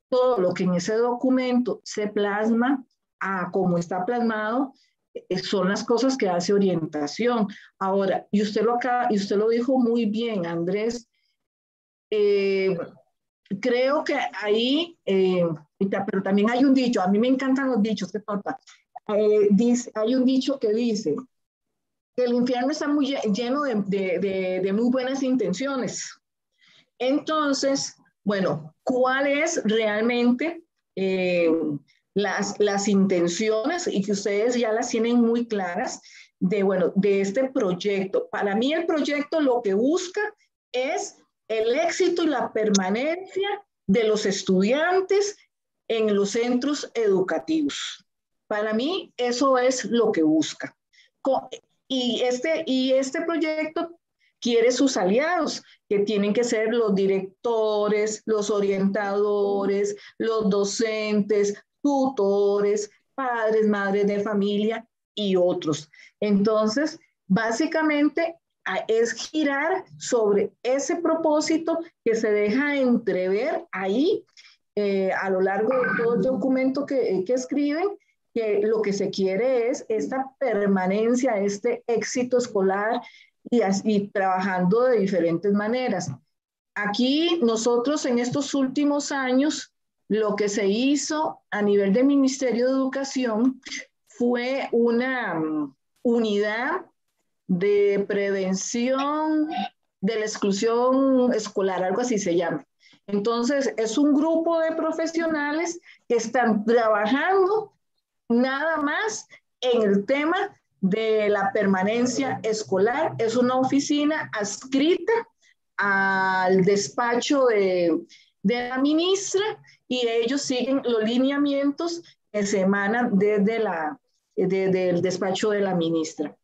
todo lo que en ese documento se plasma a cómo está plasmado, son las cosas que hace orientación. Ahora, y usted lo dijo muy bien, Andrés, creo que ahí, pero también hay un dicho, a mí me encantan los dichos, ¿qué pasa? Hay un dicho que dice que el infierno está muy lleno de muy buenas intenciones. Entonces, bueno, ¿cuál es realmente las intenciones? Y que ustedes ya las tienen muy claras de este proyecto. Para mí el proyecto lo que busca es el éxito y la permanencia de los estudiantes en los centros educativos. Para mí eso es lo que busca. Y este proyecto quiere sus aliados, que tienen que ser los directores, los orientadores, los docentes, tutores, padres, madres de familia y otros. Entonces, básicamente es girar sobre ese propósito que se deja entrever ahí a lo largo de todo el documento que escriben, que lo que se quiere es esta permanencia, este éxito escolar y trabajando de diferentes maneras. Aquí nosotros en estos últimos años, lo que se hizo a nivel del Ministerio de Educación fue una unidad de prevención de la exclusión escolar, algo así se llama. Entonces, es un grupo de profesionales que están trabajando nada más en el tema de la permanencia escolar. Es una oficina adscrita al despacho de la ministra y ellos siguen los lineamientos que se emanan desde el despacho de la ministra.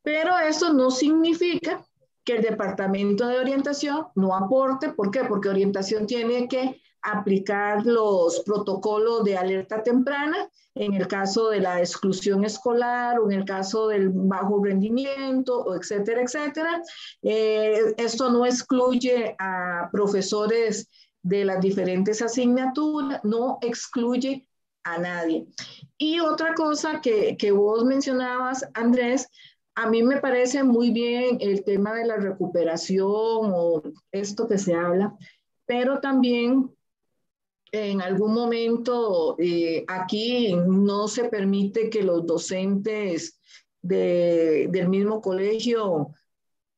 Pero eso no significa que el Departamento de Orientación no aporte. ¿Por qué? Porque Orientación tiene que aplicar los protocolos de alerta temprana en el caso de la exclusión escolar o en el caso del bajo rendimiento, etcétera, etcétera. Esto no excluye a profesores de las diferentes asignaturas, no excluye a nadie. Y otra cosa que vos mencionabas, Andrés, a mí me parece muy bien el tema de la recuperación o esto que se habla, pero también en algún momento aquí no se permite que los docentes del mismo colegio,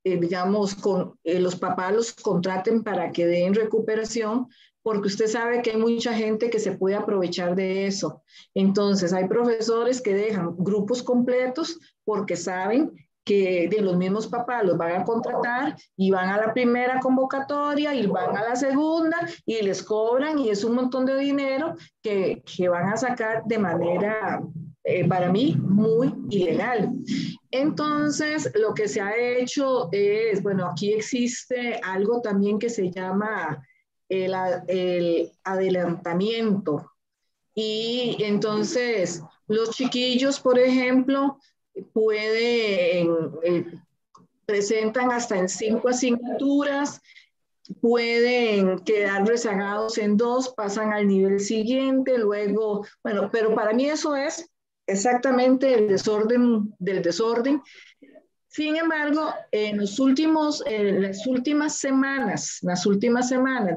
digamos, los papás los contraten para que den recuperación, porque usted sabe que hay mucha gente que se puede aprovechar de eso. Entonces, hay profesores que dejan grupos completos porque saben que de los mismos papás los van a contratar y van a la primera convocatoria y van a la segunda y les cobran y es un montón de dinero que van a sacar de manera, para mí, muy ilegal. Entonces, lo que se ha hecho es, bueno, aquí existe algo también que se llama el adelantamiento. Y entonces, los chiquillos, por ejemplo, presentan hasta en 5 asignaturas, pueden quedar rezagados en 2, pasan al nivel siguiente, luego, bueno, pero para mí eso es exactamente el desorden del desorden. Sin embargo, en las últimas semanas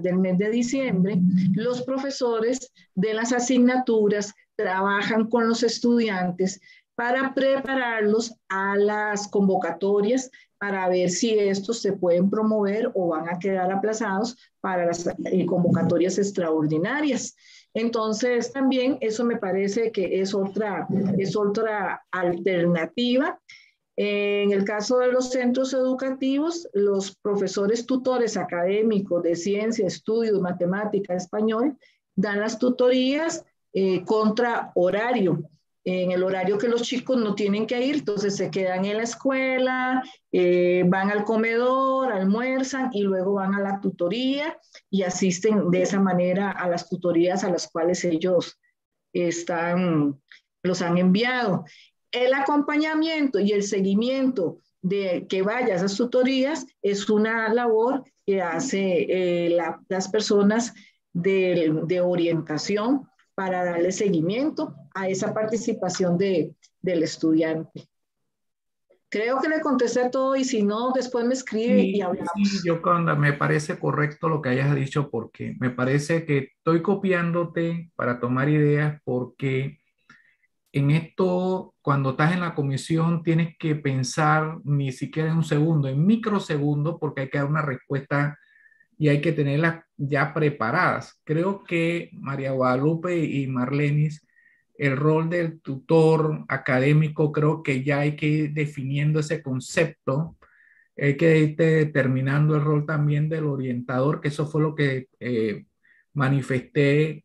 del mes de diciembre, los profesores de las asignaturas trabajan con los estudiantes para prepararlos a las convocatorias para ver si estos se pueden promover o van a quedar aplazados para las convocatorias extraordinarias. Entonces, también eso me parece que es otra alternativa. En el caso de los centros educativos, los profesores tutores académicos de ciencia, estudios, matemática, español, dan las tutorías contra horario, en el horario que los chicos no tienen que ir, entonces se quedan en la escuela, van al comedor, almuerzan y luego van a la tutoría y asisten de esa manera a las tutorías a las cuales ellos los han enviado. El acompañamiento y el seguimiento de que vaya a esas tutorías es una labor que hace las personas de orientación para darle seguimiento a esa participación del estudiante. Creo que le contesté todo y si no, después me escribe y hablamos. Sí, Yoconda, me parece correcto lo que hayas dicho porque me parece que estoy copiándote para tomar ideas porque en esto, cuando estás en la comisión, tienes que pensar ni siquiera en un segundo, en microsegundos, porque hay que dar una respuesta y hay que tenerlas ya preparadas. Creo que María Guadalupe y Marlenis, el rol del tutor académico, creo que ya hay que ir definiendo ese concepto, hay que ir determinando el rol también del orientador, que eso fue lo que manifesté,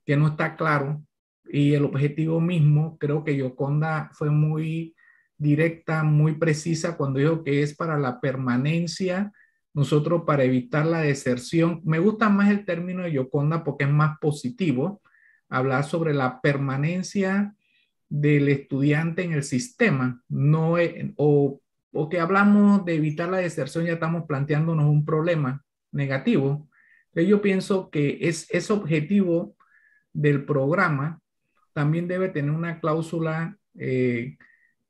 que no está claro. Y el objetivo mismo, creo que Yoconda fue muy directa, muy precisa cuando dijo que es para la permanencia, nosotros para evitar la deserción. Me gusta más el término de Yoconda porque es más positivo, hablar sobre la permanencia del estudiante en el sistema, no o que hablamos de evitar la deserción, ya estamos planteándonos un problema negativo. Entonces yo pienso que ese objetivo del programa también debe tener una cláusula que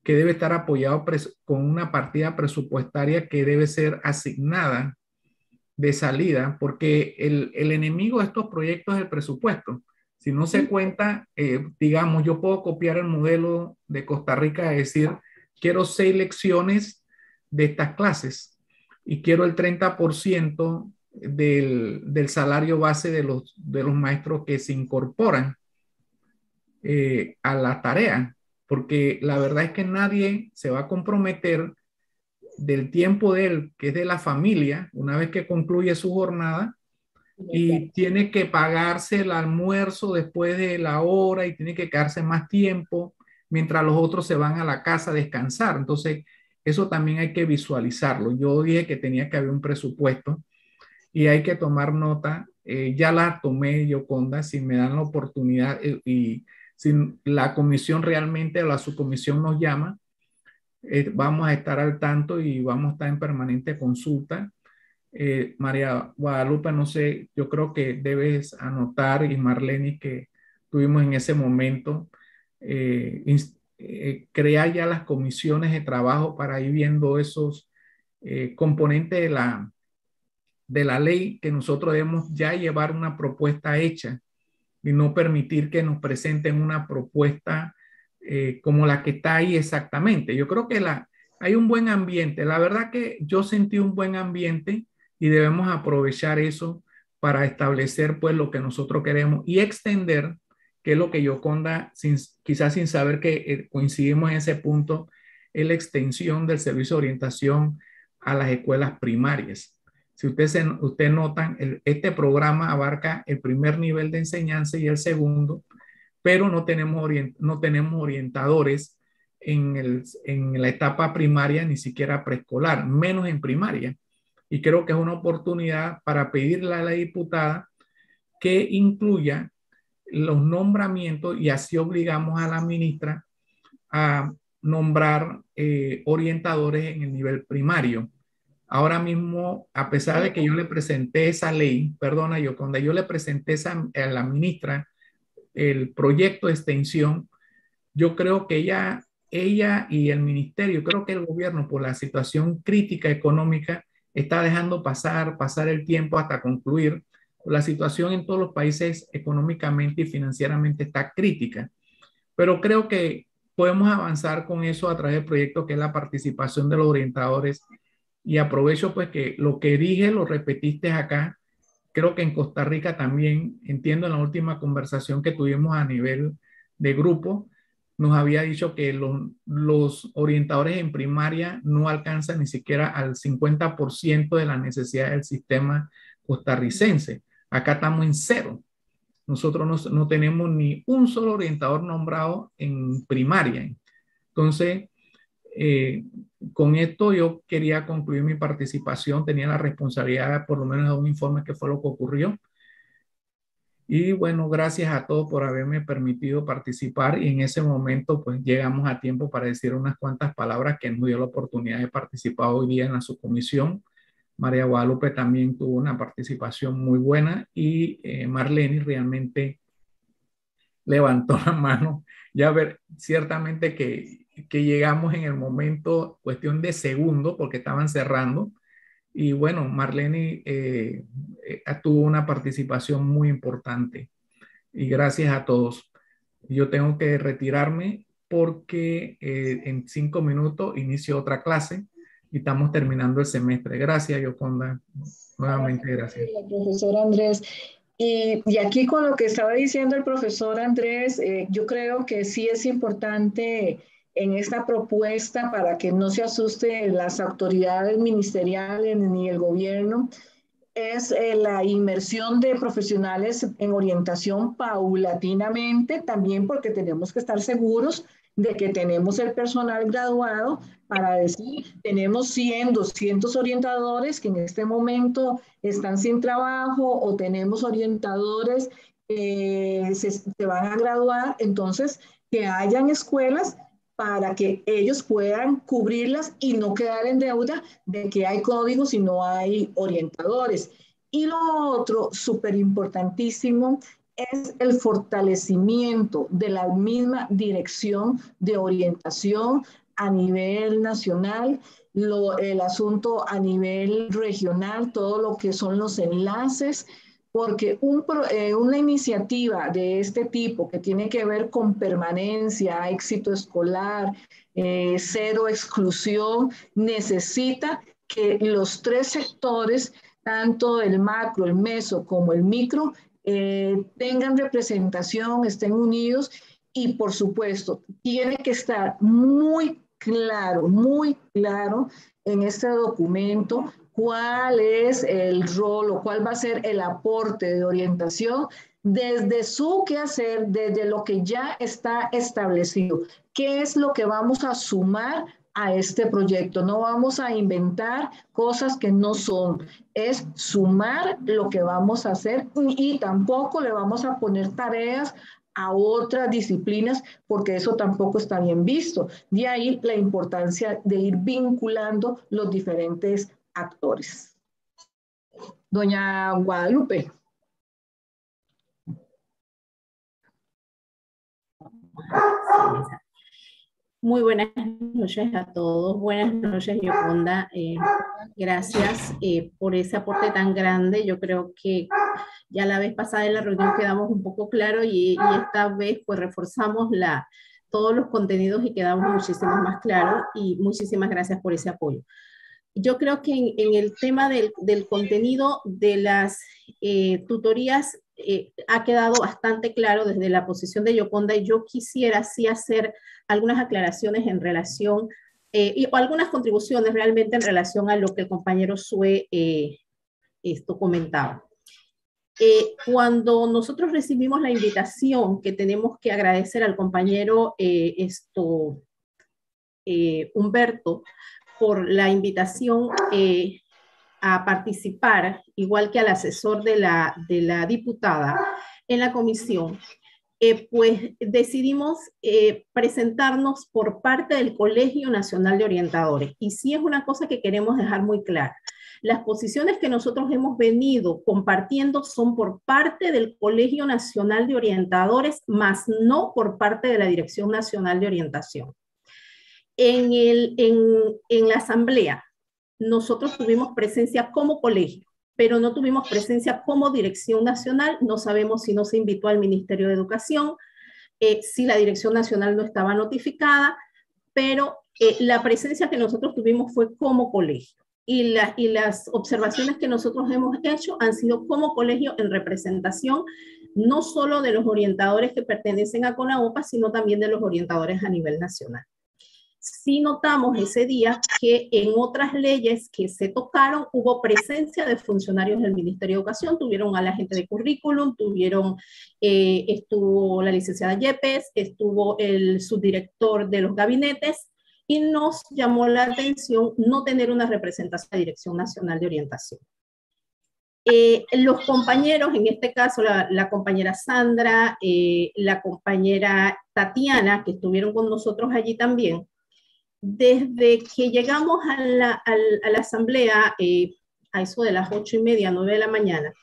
debe estar apoyado con una partida presupuestaria que debe ser asignada de salida, porque el enemigo de estos proyectos es el presupuesto. Si no se cuenta, digamos, yo puedo copiar el modelo de Costa Rica, es decir, quiero 6 lecciones de estas clases y quiero el 30% del salario base de los maestros que se incorporan a la tarea, porque la verdad es que nadie se va a comprometer del tiempo de él, que es de la familia, una vez que concluye su jornada, y tiene que pagarse el almuerzo después de la hora y tiene que quedarse más tiempo, mientras los otros se van a la casa a descansar. Entonces, eso también hay que visualizarlo. Yo dije que tenía que haber un presupuesto. y hay que tomar nota. Ya la tomé, Yoconda, si me dan la oportunidad y si la comisión realmente o la subcomisión nos llama, vamos a estar al tanto y vamos a estar en permanente consulta. María Guadalupe, no sé, yo creo que debes anotar, y Marlene, que tuvimos en ese momento, crear ya las comisiones de trabajo para ir viendo esos componentes de la ley, que nosotros debemos ya llevar una propuesta hecha y no permitir que nos presenten una propuesta como la que está ahí exactamente. Yo creo que hay un buen ambiente. La verdad que yo sentí un buen ambiente y debemos aprovechar eso para establecer pues lo que nosotros queremos y extender, que es lo que Yoconda, quizás sin saber que coincidimos en ese punto, es la extensión del servicio de orientación a las escuelas primarias. Si ustedes notan, este programa abarca el primer nivel de enseñanza y el segundo, pero no tenemos orientadores en la etapa primaria, ni siquiera preescolar, menos en primaria. Y creo que es una oportunidad para pedirle a la diputada que incluya los nombramientos y así obligamos a la ministra a nombrar orientadores en el nivel primario. Ahora mismo, a pesar de que yo le presenté esa ley, perdona, yo cuando yo le presenté a la ministra el proyecto de extensión, yo creo que ella y el ministerio, creo que el gobierno por la situación crítica económica está dejando pasar el tiempo hasta concluir. La situación en todos los países económicamente y financieramente está crítica, pero creo que podemos avanzar con eso a través del proyecto que es la participación de los orientadores. Y aprovecho pues que lo que dije lo repetiste acá. Creo que en Costa Rica también, entiendo en la última conversación que tuvimos a nivel de grupo, nos había dicho que los orientadores en primaria no alcanzan ni siquiera al 50% de las necesidades del sistema costarricense. Acá estamos en cero. Nosotros no tenemos ni un solo orientador nombrado en primaria. Entonces, con esto yo quería concluir mi participación. Tenía la responsabilidad por lo menos de un informe que fue lo que ocurrió. Y bueno, gracias a todos por haberme permitido participar y en ese momento pues llegamos a tiempo para decir unas cuantas palabras que nos dio la oportunidad de participar hoy día en la subcomisión. María Guadalupe también tuvo una participación muy buena y Marlene realmente levantó la mano. Ya ver, ciertamente que llegamos en el momento, cuestión de segundos, porque estaban cerrando. Y bueno, Marlene tuvo una participación muy importante. Y gracias a todos. Yo tengo que retirarme porque en 5 minutos inicio otra clase y estamos terminando el semestre. Gracias, Yoconda. Nuevamente, gracias. Profesor Andrés. Y aquí con lo que estaba diciendo el profesor Andrés, yo creo que sí es importante en esta propuesta para que no se asusten las autoridades ministeriales ni el gobierno, es la inmersión de profesionales en orientación paulatinamente, también porque tenemos que estar seguros de que tenemos el personal graduado para decir, tenemos 100, 200 orientadores que en este momento están sin trabajo o tenemos orientadores que se van a graduar, entonces que hayan escuelas para que ellos puedan cubrirlas y no quedar en deuda de que hay códigos y no hay orientadores. Y lo otro, súper importantísimo, es el fortalecimiento de la misma dirección de orientación a nivel nacional, el asunto a nivel regional, todo lo que son los enlaces, porque una iniciativa de este tipo que tiene que ver con permanencia, éxito escolar, cero exclusión, necesita que los 3 sectores, tanto el macro, el meso como el micro, tengan representación, estén unidos y por supuesto tiene que estar muy claro en este documento cuál es el rol o cuál va a ser el aporte de orientación desde su quehacer, desde lo que ya está establecido. ¿Qué es lo que vamos a sumar a este proyecto. No vamos a inventar cosas que no son. Es sumar lo que vamos a hacer y tampoco le vamos a poner tareas a otras disciplinas porque eso tampoco está bien visto. De ahí la importancia de ir vinculando los diferentes actores. Doña Guadalupe. Muy buenas noches a todos. Buenas noches, Yoconda. Gracias por ese aporte tan grande. Yo creo que ya la vez pasada en la reunión quedamos un poco claros y esta vez pues reforzamos todos los contenidos y quedamos muchísimo más claros, y muchísimas gracias por ese apoyo. Yo creo que en el tema del contenido de las tutorías ha quedado bastante claro desde la posición de Yoconda, y yo quisiera sí hacer algunas aclaraciones en relación, o algunas contribuciones realmente en relación a lo que el compañero Sue comentaba. Cuando nosotros recibimos la invitación, que tenemos que agradecer al compañero Humberto por la invitación a participar, igual que al asesor de la diputada en la comisión, pues decidimos presentarnos por parte del Colegio Nacional de Orientadores. Y sí es una cosa que queremos dejar muy clara. Las posiciones que nosotros hemos venido compartiendo son por parte del Colegio Nacional de Orientadores, más no por parte de la Dirección Nacional de Orientación. En la asamblea, nosotros tuvimos presencia como colegio, pero no tuvimos presencia como Dirección Nacional. No sabemos si no se invitó al Ministerio de Educación, si la Dirección Nacional no estaba notificada, pero la presencia que nosotros tuvimos fue como colegio. Y las observaciones que nosotros hemos hecho han sido como colegio en representación, no solo de los orientadores que pertenecen a CONAOPA, sino también de los orientadores a nivel nacional. Sí notamos ese día que en otras leyes que se tocaron hubo presencia de funcionarios del Ministerio de Educación, tuvieron a la gente de currículum, estuvo la licenciada Yepes, estuvo el subdirector de los gabinetes, y nos llamó la atención no tener una representación de la Dirección Nacional de Orientación. Los compañeros, en este caso la compañera Sandra, la compañera Tatiana, que estuvieron con nosotros allí también, desde que llegamos a la asamblea, a eso de las 8:30, 9 de la mañana,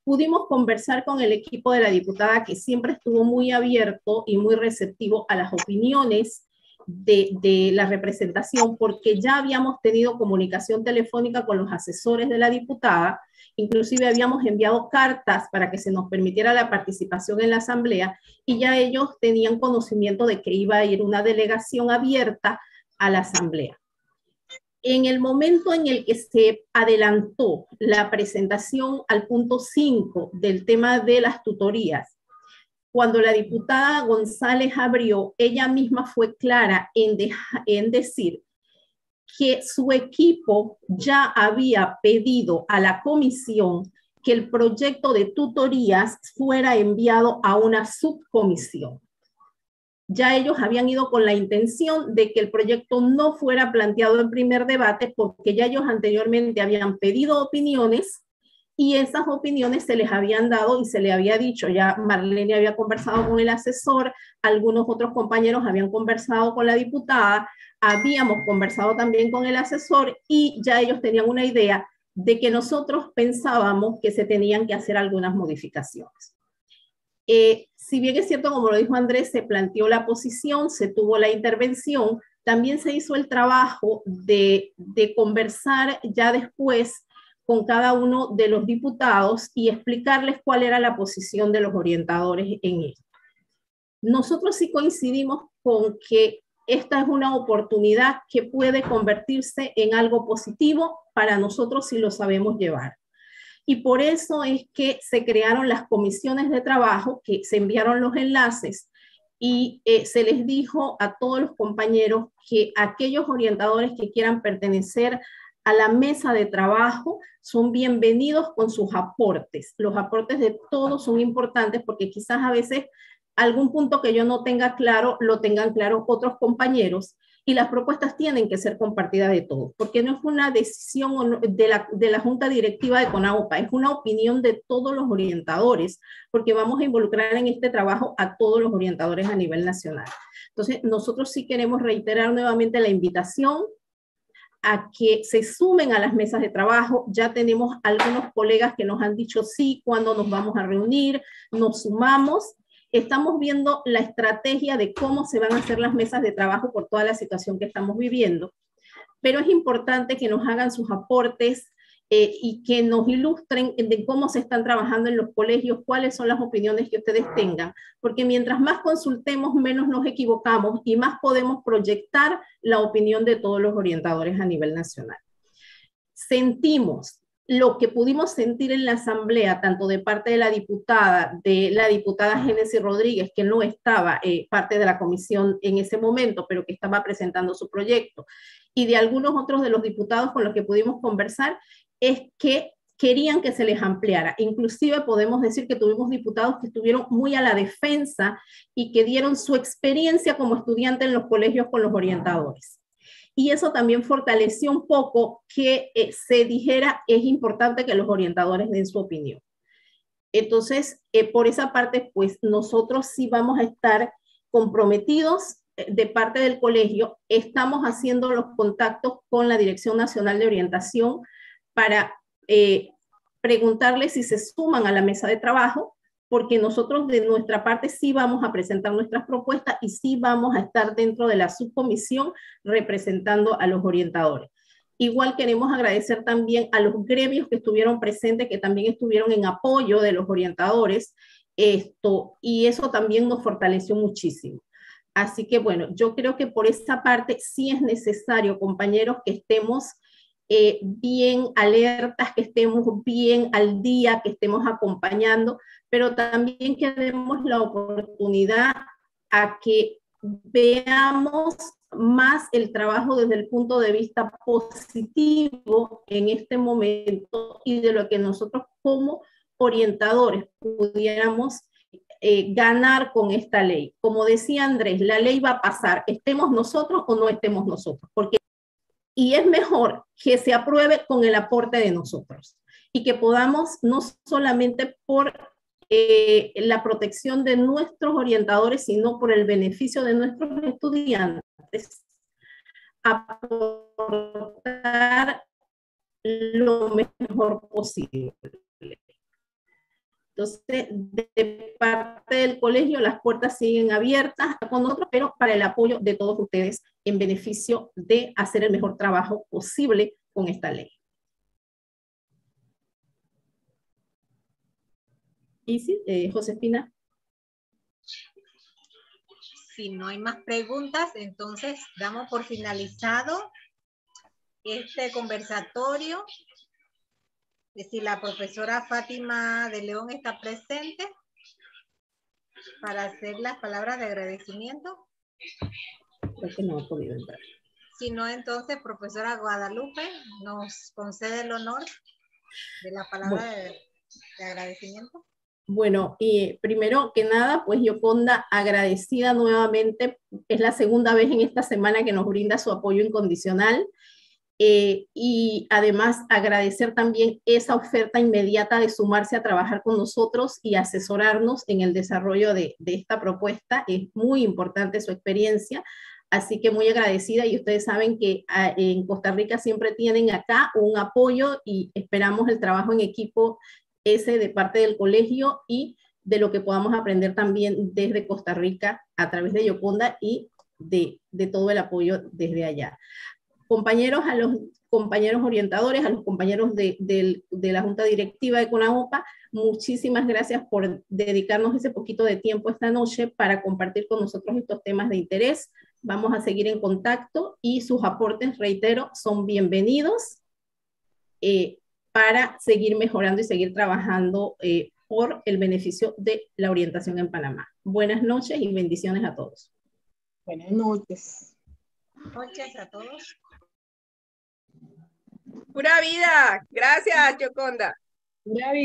pudimos conversar con el equipo de la diputada, que siempre estuvo muy abierto y muy receptivo a las opiniones de la representación, porque ya habíamos tenido comunicación telefónica con los asesores de la diputada, inclusive habíamos enviado cartas para que se nos permitiera la participación en la asamblea, y ya ellos tenían conocimiento de que iba a ir una delegación abierta a la asamblea. En el momento en el que se adelantó la presentación al punto 5 del tema de las tutorías, cuando la diputada González abrió, ella misma fue clara en decir que su equipo ya había pedido a la comisión que el proyecto de tutorías fuera enviado a una subcomisión. Ya ellos habían ido con la intención de que el proyecto no fuera planteado en primer debate, porque ya ellos anteriormente habían pedido opiniones, y esas opiniones se les habían dado y se le había dicho, ya Marlene había conversado con el asesor, algunos otros compañeros habían conversado con la diputada, habíamos conversado también con el asesor, y ya ellos tenían una idea de que nosotros pensábamos que se tenían que hacer algunas modificaciones. Si bien es cierto, como lo dijo Andrés, se planteó la posición, se tuvo la intervención, también se hizo el trabajo de conversar ya después con cada uno de los diputados y explicarles cuál era la posición de los orientadores en esto. Nosotros sí coincidimos con que esta es una oportunidad que puede convertirse en algo positivo para nosotros si lo sabemos llevar. Y por eso es que se crearon las comisiones de trabajo, que se enviaron los enlaces, y se les dijo a todos los compañeros que aquellos orientadores que quieran pertenecer a la mesa de trabajo son bienvenidos con sus aportes. Los aportes de todos son importantes, porque quizás a veces algún punto que yo no tenga claro, lo tengan claro otros compañeros, y las propuestas tienen que ser compartidas de todos, porque no es una decisión de la Junta Directiva de CONAUPA, es una opinión de todos los orientadores, porque vamos a involucrar en este trabajo a todos los orientadores a nivel nacional. Entonces, nosotros sí queremos reiterar nuevamente la invitación a que se sumen a las mesas de trabajo. Ya tenemos algunos colegas que nos han dicho sí, cuándo nos vamos a reunir, nos sumamos. Estamos viendo la estrategia de cómo se van a hacer las mesas de trabajo por toda la situación que estamos viviendo, pero es importante que nos hagan sus aportes y que nos ilustren de cómo se están trabajando en los colegios, cuáles son las opiniones que ustedes tengan, porque mientras más consultemos, menos nos equivocamos y más podemos proyectar la opinión de todos los orientadores a nivel nacional. Sentimos lo que pudimos sentir en la asamblea, tanto de parte de la diputada Génesis Rodríguez, que no estaba parte de la comisión en ese momento, pero que estaba presentando su proyecto, y de algunos otros de los diputados con los que pudimos conversar, es que querían que se les ampliara. Inclusive podemos decir que tuvimos diputados que estuvieron muy a la defensa y que dieron su experiencia como estudiante en los colegios con los orientadores. Y eso también fortaleció un poco que se dijera, es importante que los orientadores den su opinión. Entonces, por esa parte, pues nosotros sí vamos a estar comprometidos de parte del colegio. Estamos haciendo los contactos con la Dirección Nacional de Orientación para preguntarles si se suman a la mesa de trabajo, porque nosotros de nuestra parte sí vamos a presentar nuestras propuestas y sí vamos a estar dentro de la subcomisión representando a los orientadores. Igual queremos agradecer también a los gremios que estuvieron presentes, que también estuvieron en apoyo de los orientadores, y eso también nos fortaleció muchísimo. Así que bueno, yo creo que por esa parte sí es necesario, compañeros, que estemos bien alertas, que estemos bien al día, que estemos acompañando, pero también que demos la oportunidad a que veamos más el trabajo desde el punto de vista positivo en este momento y de lo que nosotros como orientadores pudiéramos ganar con esta ley. Como decía Andrés, la ley va a pasar, estemos nosotros o no estemos nosotros, y es mejor que se apruebe con el aporte de nosotros y que podamos, no solamente por la protección de nuestros orientadores, sino por el beneficio de nuestros estudiantes, aportar lo mejor posible. Entonces, de parte del colegio, las puertas siguen abiertas con nosotros, pero para el apoyo de todos ustedes en beneficio de hacer el mejor trabajo posible con esta ley. ¿Y sí, Josefina? Si no hay más preguntas, entonces damos por finalizado este conversatorio. Si la profesora Fátima de León está presente para hacer las palabras de agradecimiento. Creo que no ha podido entrar. Si no, entonces, profesora Guadalupe nos concede el honor de la palabra de agradecimiento. Bueno, y primero que nada, pues Yoconda, agradecida nuevamente. Es la segunda vez en esta semana que nos brinda su apoyo incondicional. Y además agradecer también esa oferta inmediata de sumarse a trabajar con nosotros y asesorarnos en el desarrollo de esta propuesta. Es muy importante su experiencia, así que muy agradecida, y ustedes saben que en Costa Rica siempre tienen acá un apoyo y esperamos el trabajo en equipo ese de parte del colegio y de lo que podamos aprender también desde Costa Rica a través de Yoconda y de todo el apoyo desde allá. Compañeros, a los compañeros orientadores, a los compañeros de la Junta Directiva de CONAUPA, muchísimas gracias por dedicarnos ese poquito de tiempo esta noche para compartir con nosotros estos temas de interés. Vamos a seguir en contacto y sus aportes, reitero, son bienvenidos para seguir mejorando y seguir trabajando por el beneficio de la orientación en Panamá. Buenas noches y bendiciones a todos. Buenas noches. Noches a todos. Pura vida. Gracias, Yoconda. Pura vida.